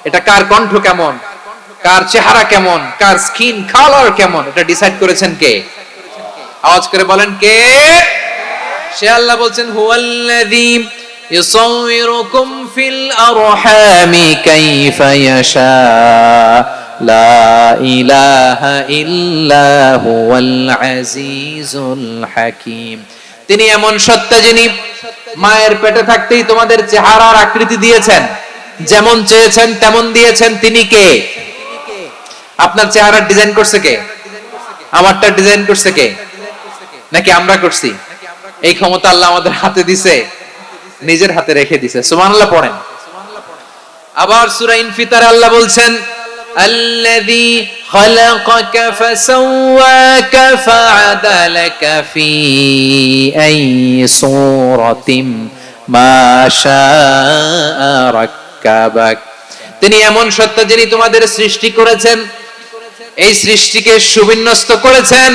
এটা কার কণ্ঠ কেমন, কার চেহারা কেমন, কার স্কিন কালার কেমন, এটা ডিসাইড করেছেন কে? আওয়াজ করে বলেন কে? সে আল্লাহ বলছেন হুয়াল্লাযী ইউসাউইরুকুম ফিল আরহামি কাইফা ইয়াশা লা ইলাহা ইল্লা হুয়াল আজিজুল হাকীম। তিনি এমন সত্তা যিনি মায়ের পেটে থাকতেই তোমাদের চেহারার আকৃতি দিয়েছেন, যেমন চেয়েছেন তেমন দিয়েছেন। তিনি কে? আপনার চেহারার ডিজাইন করছে কে? আমারটা ডিজাইন করছে কে? নাকি আমরা করছি? এই ক্ষমতা আল্লাহ আমাদের হাতে দিছে, নিজের হাতে রেখে দিছে। সুবহানাল্লাহ পড়েন। আবার সূরা ইনফিতারে আল্লাহ বলছেন আল্লাযী খালাকাকা ফাসাওয়াকা ফাআদালাকা ফি আইয়ি সূরাতিন মা শাআ রাক্কাবাক। তিনি এমন সত্তা যিনি তোমাদের সৃষ্টি করেছেন, এই সৃষ্টিকে সুবিন্যস্ত করেছেন,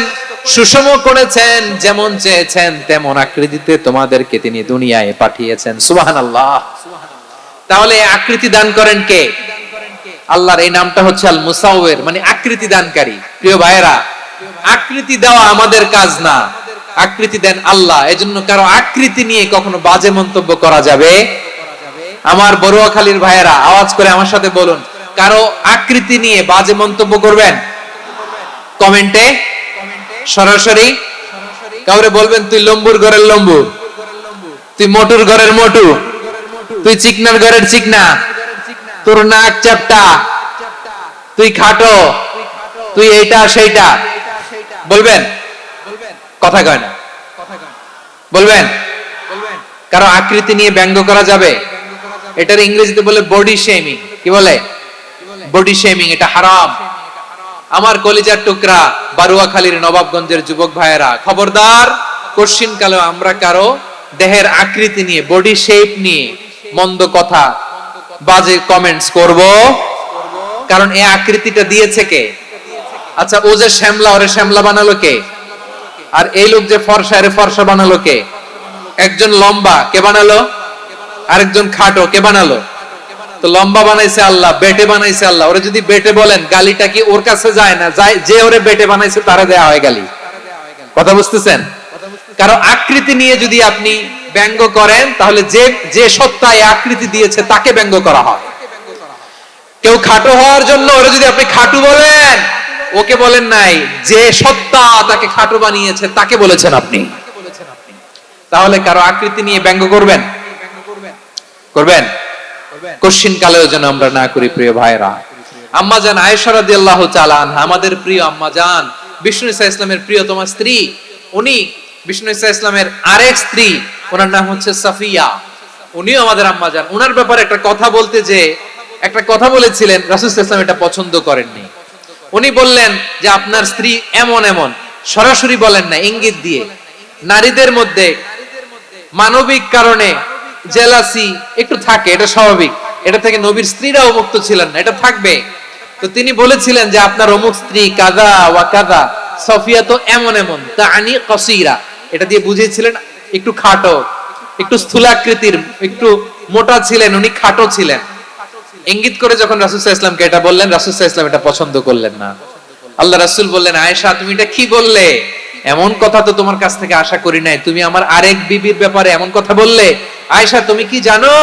সুষম করেছেন, যেমন চেয়েছেন তেমন আকৃতিতে তোমাদেরকে তিনি দুনিয়ায় পাঠিয়েছেন। সুবহানাল্লাহ। তাহলে আকৃতি দান করেন কে? আল্লাহর এই নামটা হচ্ছে আল মুসাওয়ির, মানে আকৃতি দানকারী। প্রিয় ভাইয়েরা, আকৃতি দেওয়া আমাদের কাজ না, আকৃতি দেন আল্লাহ। এজন্য কারো আকৃতি নিয়ে কখনো বাজে মন্তব্য করা যাবে? আমার বড়ুয়াখালীর ভাইয়েরা আওয়াজ করে আমার সাথে বলুন, কারো আকৃতি নিয়ে বাজে মন্তব্য করবেন? কমেন্টে সরাসরি কাউরে বলবেন তুই লম্বুর ঘরের লম্বু, তুই মোটুর ঘরের মোটু, তুই চিকনার ঘরের চিকনা, তোর নাক চ্যাপটা, তুই খাটো, তুই এইটা সেইটা বলবেন? কথা কয় না। বলবেন? কারো আকৃতি নিয়ে ব্যঙ্গ করা যাবে? এটার ইংরেজিতে বলে বডি শেমিং। কি বলে? Body shaming. এটা হারাম। আমার কলিজার টুকরা বারুয়াখালীর নবাবগঞ্জের যুবক ভাইয়েরা, খবরদার, কোশ্চিন কালেও আমরা কারো দেহের আকৃতি নিয়ে, বডি শেপ নিয়ে মন্দ কথা, বাজে কমেন্টস করব। কারণ এই আকৃতিটা দিয়েছে কে? আচ্ছা, ও যে শ্যামলা, ওরে শ্যামলা বানালো কে? আর এই লোক যে ফর্সা, এর ফর্সা বানালো কে? একজন লম্বা, কে বানালো? আরেকজন খাটো, কে বানালো? তো লম্বা বানাইছে আল্লাহ, বেটে বানাইছে আল্লাহ। ওরে যদি বেটে বলেন, গালিটা কি ওর কাছে যায় না? যায়। যে ওরে বেটে বানাইছে তারে দেয়া হয় গালি। কথা বুঝতেছেন? কারো আকৃতি নিয়ে যদি আপনি ব্যঙ্গ করেন, তাহলে যে যে সত্তা এই আকৃতি দিয়েছে তাকে ব্যঙ্গ করা হয়। কেউ খাটো হওয়ার জন্য ওরে যদি আপনি খাটু বলেন, ওকে বলেন নাই, যে সত্তা তাকে খাটো বানিয়েছে তাকে বলেছেন আপনি। তাহলে কারো আকৃতি নিয়ে ব্যঙ্গ করবেন? করবেন? কোশ্চিন কালেও যেন আমরা না করি। প্রিয় ভাইরা, আম্মা জান আয়েশা রাদিয়াল্লাহু তাআলা আনহা, আমাদের প্রিয় আম্মা জান, বিষ্ণু ইসা ইসলামের প্রিয়তমা স্ত্রী, উনি বিষ্ণু ইসা ইসলামের আরেক স্ত্রী, ওনার নাম হচ্ছে সাফিয়া, উনিও আমাদের আম্মা জান। ওনার ব্যাপারে একটা কথা বলতে যে একটা কথা বলেছিলেন, রাসূল সাল্লাল্লাহু আলাইহি ওয়াসাল্লাম এটা পছন্দ করেননি। উনি বললেন যে আপনার স্ত্রী এমন এমন, সরাসরি বলেন না, ইঙ্গিত দিয়ে। নারীদের মধ্যে মানবিক কারণে জেলাসি একটু থাকে, এটা স্বাভাবিক। এটা থেকে নবীর স্ত্রীরাও মুক্ত ছিলেন না, এটা থাকবে। তো তিনি বলেছিলেন যে আপনার অমুক স্ত্রী কাদা ওয়া কাদা, সফিয়া তো এমন এমন, তাআনি কাসীরা, এটা দিয়ে বুঝিয়েছিলেন একটু খাটো, একটু স্থূলাকৃতির, একটু মোটা ছিলেন, উনি খাটো ছিলেন। ইঙ্গিত করে যখন রাসূল সাল্লাল্লাহু আলাইহি ওয়াসাল্লামকে এটা বললেন, রাসূল সাল্লাল্লাহু আলাইহি ওয়াসাল্লাম এটা পছন্দ করলেন না। আল্লাহ রাসূল বললেন, আয়েশা তুমি এটা কি বললে? এমন কথা তো তোমার কাছ থেকে আশা করি নাই। তুমি আমার আরেক বিবির ব্যাপারে এমন কথা বললে। আয়েশা তুমি কি জানো,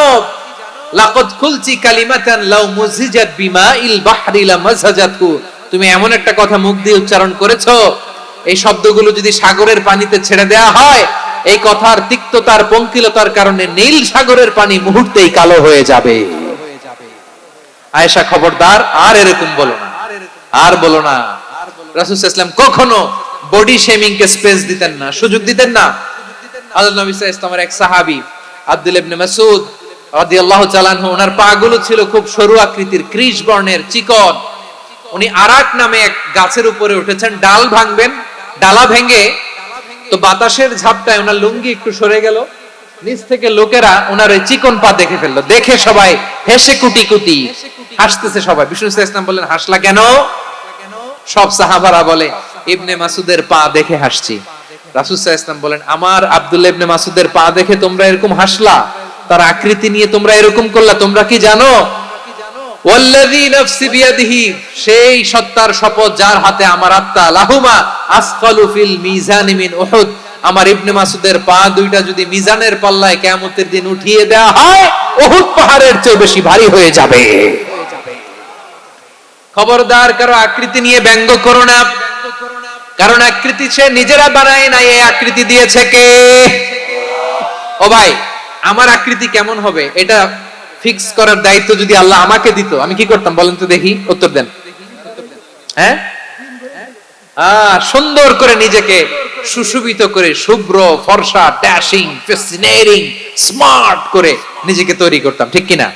লাকাদ কুলতি কালিমাতান লাউ মুজিজাত বিমাইল বাহরি লামাজাজাতহু, তুমি এমন একটা কথা মুখ দিয়ে উচ্চারণ করেছো, এই শব্দগুলো যদি সাগরের পানিতে ছেড়ে দেয়া হয়, এই কথার তিক্ততার, পঙ্কিলতার কারণে নীল সাগরের পানি মুহূর্তেই কালো হয়ে যাবে। আয়েশা খবরদার, আর এরকম বলো না, আর বলো না। রাসূল সাল্লাল্লাহু আলাইহি ওয়াসাল্লাম কখনো বডি শেমিং কে স্পেস দিতেন না, সুযোগ দিতেন না। আল্লাহ নবী সাল্লাল্লাহু আলাইহি ওয়াসাল্লামের এক সাহাবী আব্দুল্লাহ ইবনে মাসউদ রাদিয়াল্লাহু তাআলা আনহু, ওনার পা গুলো ছিল খুব সরু আকৃতির, কৃশ বর্ণের, চিকন। উনি আরাক নামে এক গাছের উপরে উঠেছেন, ডাল ভাঙবেন, ডালা ভেঙে, তো বাতাসের ঝাপটায় ওনার লুঙ্গি একটু সরে গেল, নিচ থেকে লোকেরা ওনার ওই চিকন পা দেখে ফেললো। দেখে সবাই হেসে কুটি কুটি হাসতেছে সবাই। বিষ্ণু সাল্লাল্লাহু আলাইহি ওয়াসাল্লাম বললেন, হাসলা কেন? সব সাহাবারা বলে, ইবনে মাসুদের পা দেখে হাসছি। রাসূল সাল্লাল্লাহু আলাইহি ওয়াসাল্লাম বলেন, আমার আব্দুল্লাহ ইবনে মাসুদের পা দেখে তোমরা এরকম হাসলা, তার আকৃতি নিয়ে তোমরা এরকম করলা, তোমরা কি জানো? ওয়াল্লাযী নাফসি বিয়াদিহি, সেই সত্তার শপথ যার হাতে আমার আত্মা, লাহুমা আসফালু ফিল মিজানি মিন উহুদ, আমার ইবনে মাসুদের পা দুইটা যদি মিজানের পাল্লায় কিয়ামতের দিন উঠিয়ে দেওয়া হয়, উহুদ পাহাড়ের চেয়ে বেশি ভারী হয়ে যাবে। খবরদার, কারো আকৃতি নিয়ে ব্যঙ্গ করো না, কারণ আকৃতি সে নিজেরা বানায় না, এই আকৃতি দিয়েছে কে? ও ভাই, আমার আকৃতি কেমন হবে এটা ফিক্স করার দায়িত্ব যদি আল্লাহ আমাকে দিত, আমি কি করতাম বলেন তো দেখি, উত্তর দেন। হ্যাঁ, সুন্দর করে নিজেকে সুশোভিত করে, শুভ্র, ফর্সা, ড্যাশিং, ফ্যাসিনেটিং, স্মার্ট করে নিজেকে তৈরি করতাম, ঠিক কিনা?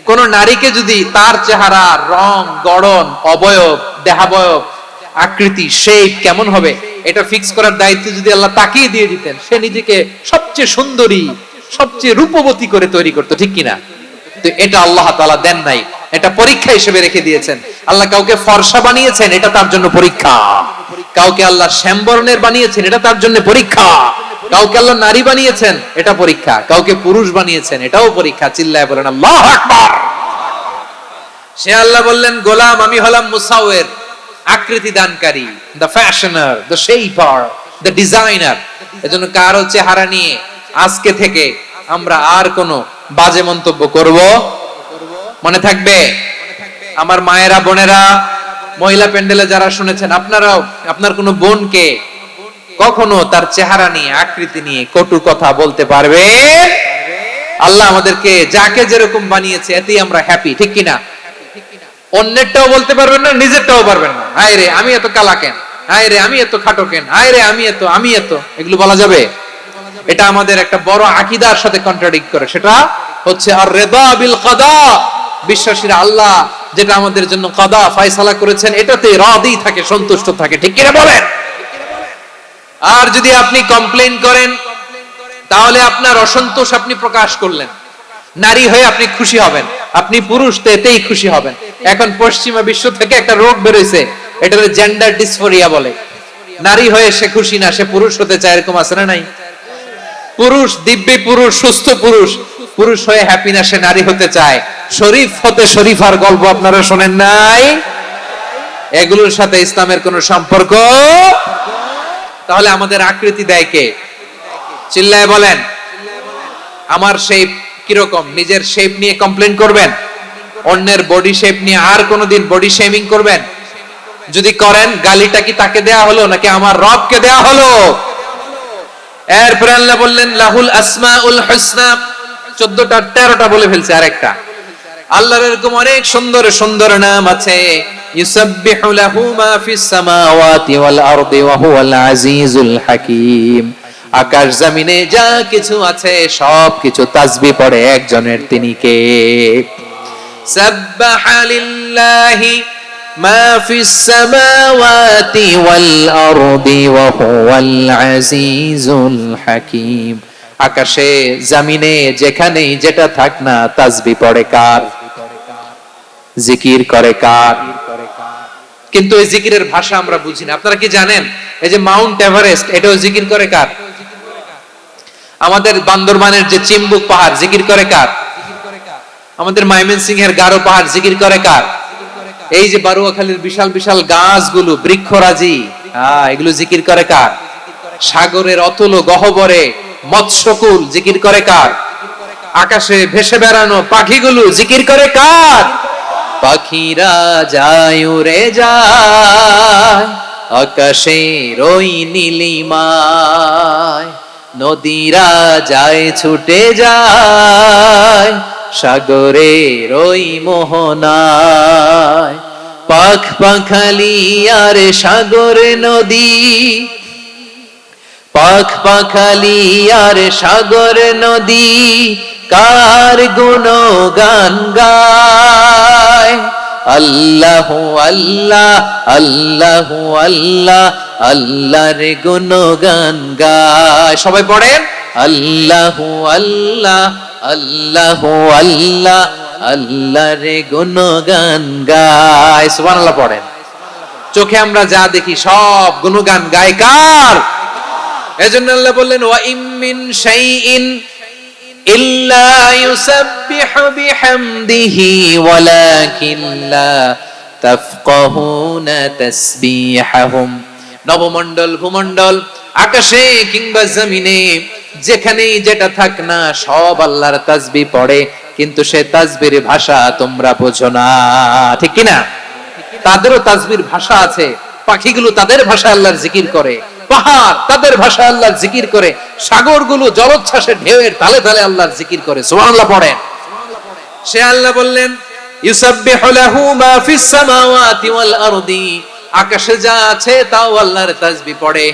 কোন নারীকে যদি তার চেহারা, রং, গড়ন, অবয়ব, দেহাবয়ব, আকৃতি, শেপ কেমন হবে এটা ফিক্স করার দায়িত্ব যদি আল্লাহ তাকেই দিয়ে দিতেন, সে নিজেকে সবচেয়ে সুন্দরী, সবচেয়ে রূপবতী করে তৈরি করতো, ঠিক কিনা? তো এটা আল্লাহ তাআলা দেন নাই, এটা পরীক্ষা হিসেবে রেখে দিয়েছেন। আল্লাহ কাউকে ফর্সা বানিয়েছেন, এটা তার জন্য পরীক্ষা। কাউকে আল্লাহ শ্যামবর্ণের বানিয়েছেন, এটা তার জন্য পরীক্ষা। কাউকে আল্লাহ নারী বানিয়েছেন, এটা পরীক্ষা। কাউকে পুরুষ বানিয়েছেন, এটাও পরীক্ষা। চিল্লায় বলেন আল্লাহু আকবার। সে আল্লাহ বললেন, গোলাম আমি হলাম মুসাওয়ির, আকৃতি দানকারী, the fashioner, the shaper, the designer. এজন্য কারো চেহারা নিয়ে আজকে থেকে আমরা আর কোনো বাজে মন্তব্য করব মনে থাকবে? আমার মায়েরা, বোনেরা, মহিলা প্যান্ডেলে যারা শুনেছেন, আপনারাও আপনার কোনো বোনকে কখনো তার চেহারা নিয়ে, আকৃতি নিয়ে কটু কথা বলতে পারবে? আল্লাহ আমাদেরকে যাকে যেরকম বানিয়েছে এতেই আমরা হ্যাপি, ঠিক কিনা? অন্যেরটাও বলতে পারবেন না, নিজেরটাও পারবেন না। হায় রে আমি এত কালা কেন, হায় রে আমি এত খাটো কেন, হায় রে আমি এত, এগুলো বলা যাবে? এটা আমাদের একটা বড় আকীদার সাথে কন্ট্রাডিক্ট করে। সেটা হচ্ছে আর রিদা বিল কাদা, বিশ্বাসীরা আল্লাহ যেটা আমাদের জন্য কাদা ফয়সালা করেছেন এটাতে রাদি থাকে, সন্তুষ্ট থাকে। ঠিক কিনা বলেন? আর যদি আপনি কমপ্লেইন করেন তাহলে আপনার অসন্তোষ আপনি প্রকাশ করলেন। নারী হয়ে আপনি খুশি হবেন, আপনি পুরুষ তো এতেই খুশি হবেন। এখন পশ্চিমা বিশ্ব থেকে একটা রোগ বেরোইছে, এটা জেন্ডার ডিসফোরিয়া বলে। নারী হয়ে সে খুশি না, সে পুরুষ হতে চায়, এরকম আছে না নাই? পুরুষ, দিব্যি পুরুষ, সুস্থ পুরুষ, পুরুষ হয়ে হ্যাপি না, সে নারী হতে চায়। শরীফ হতে শরীফার গল্প আপনারা শোনেন নাই? এগুলোর সাথে ইসলামের কোন সম্পর্ক? তাহলে আমাদের আকৃতি দেয় কে? চিল্লায় বলেন। আমার শেপ কিরকম, নিজের শেপ নিয়ে কমপ্লেন করবেন? অন্যের বডি শেপ নিয়ে আর কোনদিন বডি শেমিং করবেন? যদি করেন, গালিটা কি তাকে দেয়া হলো নাকি আমার রবকে দেয়া হলো? এরপরে আল্লাহ বললেন লাহুল আসমাউল হুসনা, 14টা 13টা বলে ফেলছে আরেকটা। আল্লাহর এরকম অনেক সুন্দর সুন্দর নাম আছে। ইউসাব্বিহু লাহু মা ফিস সামাওয়াতি ওয়াল আরদি ওয়া হুয়াল আজিজুল হাকীম। আকাশ জমিনে যা কিছু আছে সব কিছু তাসবিহ পড়ে একজনের, তিনি কে? সাব্বাহা লিল্লাহি মা ফিস সামাওয়াতি ওয়াল আরদি ওয়া হুয়াল আজিজুল হাকীম। আকাশে জমিনে যেখানেই যেটা থাক না, তাসবিহ পড়ে কার? জিকির করে কার? কিন্তু এই জিকিরের ভাষা আমরা বুঝি না। আপনারা কি জানেন এই যে মাউন্ট এভারেস্ট, এটাও জিকির করে কার? আমাদের বান্দরবানের যে চিম্বুক পাহাড়, জিকির করে কার? আমাদের ময়মনসিংহের গারো পাহাড়, জিকির করে কার? এই যে বারুয়াখালীর বিশাল বিশাল গাছগুলো, বৃক্ষরাজি, এগুলো জিকির করে কার? সাগরের অতল গহ্বরে মৎস্যকুল, জিকির করে কার? আকাশে ভেসে বেড়ানো পাখিগুলো, জিকির করে কার? পাখিরা যায় উড়ে যায় আকাশের ওই নীলিমায়, নদীরা যায় ছুটে যায় সাগরের ওই মোহনায়। পাখ পাখালি আর সাগর নদী, পাখ পাখালি আর সাগর নদী কার গুণগান গায়। আল্লাহ আল্লাহ আল্লাহ আল্লাহ, আল্লাহর গুণগান গায়। সবাই পড়েন আল্লাহ আল্লাহ আল্লাহ আল্লাহ, আল্লাহর গুণগান গায়। সুবহানাল্লাহ পড়েন। চোখে আমরা যা দেখি সব গুণগান গায় কার? এজন্য আল্লাহ বললেন ওয়া ইম মিন শাইইন ইল্লা ইউসাব্বিহু বিহামদিহি ওয়ালাকিন লা তাফকাহুনা তাসবিহাহুম। নবমণ্ডল, ভূমণ্ডল, আকাশে কিংবা জমিনে যেখানেই যেটা থাক না, সব আল্লাহর তাসবিহ পড়ে, কিন্তু সে তাসবিহর ভাষা তোমরা বোঝো না। ঠিক কি না? তাদেরও তাসবিহর ভাষা আছে। পাখিগুলো তাদের ভাষা আল্লাহর জিকির করে, পাহাড় তাদের ভাষা আল্লাহর জিকির করে, সাগরগুলো জলোচ্ছ্বাসে ঢেউয়ের তালে তালে আল্লাহর জিকির করে। সুবহানাল্লাহ পড়েন। সে আল্লাহ বললেন ইউসাব্বিহু লাহু মা ফিস সামাওয়াতি ওয়াল আরদি, আকাশে যা আছে তাও আল্লাহর তাসবিহ পড়ে,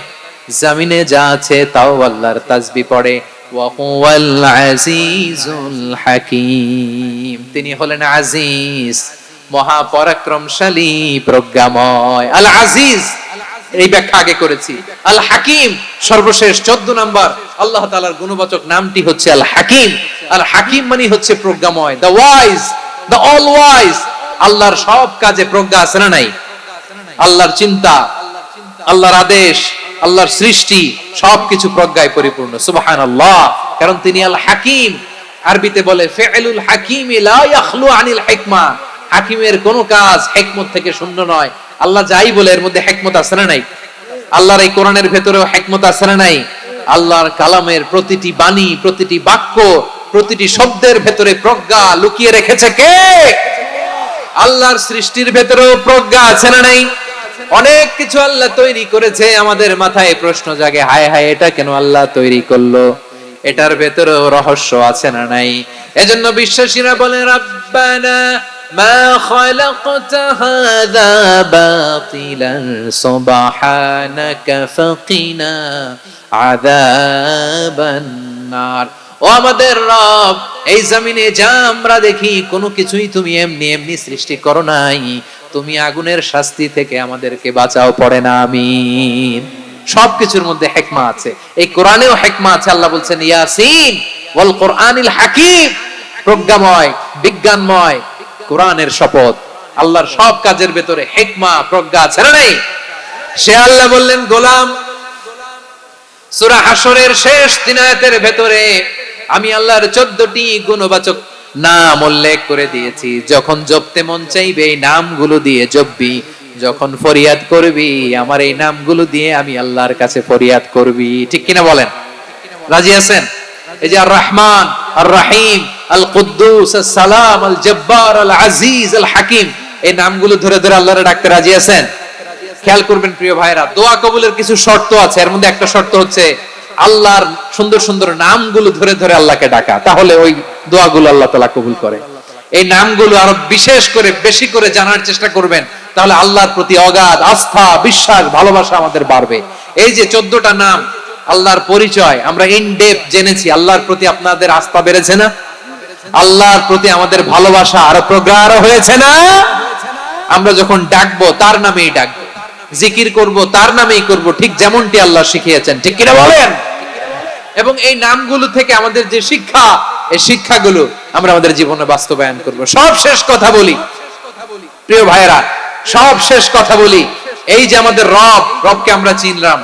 জমিনে যা আছে তাও আল্লাহর তাসবিহ পড়ে। ওয়া হুয়াল আজিজুল হাকীম, তিনি হলেন আজিজ, মহা পরাক্রমশালী, প্রজ্ঞাময়। আল আজিজ এই ব্যাখ্যা আগে করেছি। আল হাকিম সর্বশেষ 14 নাম্বার আল্লাহ তাআলার গুণবাচক নামটি হচ্ছে আল হাকিম। আল হাকিম মানে হচ্ছে প্রজ্ঞাময়, the wise, the all wise. আল্লাহর সব কাজে প্রজ্ঞা আছে না নাই? আল্লাহর চিন্তা, আল্লাহর আদেশ, আল্লাহর সৃষ্টি সবকিছু প্রজ্ঞায় পরিপূর্ণ। সুবহানাল্লাহ, কারণ তিনি আল হাকিম। আরবিতে বলে ফিআলুল হাকিমি লা ইয়াখলু আনিল হিকমা, হাকিমের কোন কাজ হিকমত থেকে শূন্য নয়। আল্লাহ যাই বলে এর মধ্যে হিকমত আছে না নাই? আল্লাহর এই কোরআনের ভেতরেও হিকমত আছে না নাই? আল্লাহর কালামের প্রতিটি বাণী, প্রতিটি বাক্য, প্রতিটি শব্দের ভেতরে প্রজ্ঞা লুকিয়ে রেখেছে কে? আল্লাহর সৃষ্টির ভেতরেও প্রজ্ঞা আছে না নাই? অনেক কিছু আল্লাহ তৈরি করেছে, আমাদের মাথায় প্রশ্ন জাগে, হায় হায় এটা কেন আল্লাহ তৈরি করলো? এটার ভেতরেও রহস্য আছে না নাই? এজন্য বিশ্বাসীরা বলে রব্বানা মা খালাকতা হাযা বাতিলান সুবহানাকা ফাকিনা আযাবান নার। ও আমাদের রব, এই জমিনে যা আমরা দেখি কোনো কিছুই তুমি এমনি এমনি সৃষ্টি করো নাই, তুমি আগুনের শাস্তি থেকে আমাদেরকে বাঁচাও, পড়ে না আমিন। সবকিছুর মধ্যে হিকমা আছে, এই কোরআনেও হিকমা আছে। আল্লাহ বলছেন ইয়াসিন ওয়াল কোরআনিল হাকিম, প্রজ্ঞাময় বিজ্ঞানময় কোরআনের শপথ। আল্লাহর সব কাজের ভেতরে হিকমা প্রজ্ঞা আছে না নাই? সে আল্লাহ বললেন গোলাম, সূরা হাশরের শেষ 3 আয়াতের ভেতরে আমি আল্লাহর 14টি গুণবাচক নাম উল্লেখ করে দিয়েছি। যখন জপতে মন চাইবে এই নামগুলো দিয়ে জপবি, যখন ফরিয়াদ করবি আমার এই নামগুলো দিয়ে আমি আল্লাহর কাছে ফরিয়াদ করবি। ঠিক কিনা বলেন? রাজি আছেন? এই যে আর রহমান, আর রহিম, আল কুদ্দুস, আস সালাম, আল জব্বার, আল আজিজ, আল হাকিম, এই নামগুলো ধরে ধরে আল্লাহরে ডাকতে রাজি আছেন? খেয়াল করবেন প্রিয় ভাইরা, দোয়া কবুলের কিছু শর্ত আছে। এর মধ্যে একটা শর্ত হচ্ছে আল্লাহর সুন্দর সুন্দর নামগুলো ধরে ধরে আল্লাহকে ডাকা, তাহলে ওই দোয়াগুলো আল্লাহ তাআলা কবুল করে। এই নামগুলো আরো বিশেষ করে বেশি করে জানার চেষ্টা করবেন, তাহলে আল্লাহর প্রতি অগাধ আস্থা, বিশ্বাস, ভালোবাসা আমাদের বাড়বে। এই যে 14টা নাম আল্লাহর পরিচয় আমরা ইন ডেপথ জেনেছি, আল্লাহর প্রতি আপনাদের আস্থা বেড়েছে না? আল্লাহর প্রতি আমাদের ভালোবাসা আরো প্রগাঢ় হয়েছে না? আমরা যখন ডাকবো তার নামেই ডাকবো, জিকির করব তার নামেই করব, ঠিক যেমনটি আল্লাহ শিখিয়েছেন। ঠিক কিনা বলেন? এবং এই নামগুলো থেকে আমাদের যে শিক্ষা, এই শিক্ষাগুলো আমরা আমাদের জীবনে বাস্তবায়ন করব। সব শেষ কথা বলি প্রিয় ভাইরা, সব শেষ কথা বলি, এই যে আমাদের রব, রবকে আমরা চিনলাম,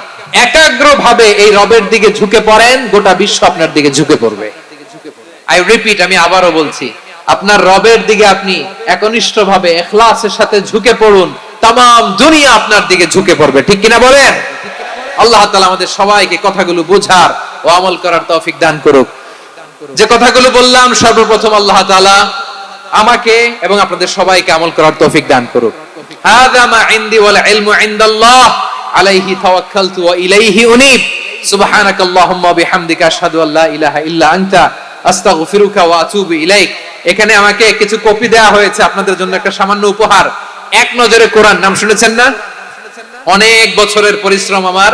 একাগ্রভাবে এই রবের দিকে ঝুঁকে পড়েন, গোটা বিশ্ব আপনার দিকে ঝুঁকে পড়বে। আই রিপিট, আমি আবারও বলছি, আপনার রবের দিকে আপনি একনিষ্ঠভাবে ইখলাসের সাথে ঝুঁকে পড়ুন, তাম দুনিয়া আপনার দিকে ঝুঁকে পড়বে। ঠিক কিনা বলেন? আল্লাহ তাআলা আমাদের সবাইকে কথাগুলো বোঝার ও আমল করার তৌফিক দান করুক। যে কথাগুলো বললাম, সর্বপ্রথম আল্লাহ তাআলা আমাকে এবং আপনাদের সবাইকে আমল করার তৌফিক দান করুক। হাযা মা ইনদি ওয়াল ইলমু ইনদাল্লাহ আলাইহি তাওয়াক্কালতু ওয়া ইলাইহি উনীব। সুবহানাকাল্লাহুম্মা বিহামদিকা আশহাদু আল্লা ইলাহা ইল্লা আনতা আস্তাগফিরুকা ওয়া আতুবু ইলাইক। এখানে আমাকে কিছু কপি দেওয়া হয়েছে আপনাদের জন্য, একটা সামান্য উপহার। এক নজরে কোরআন নাম শুনেছেন না? অনেক বছরের পরিশ্রম আমার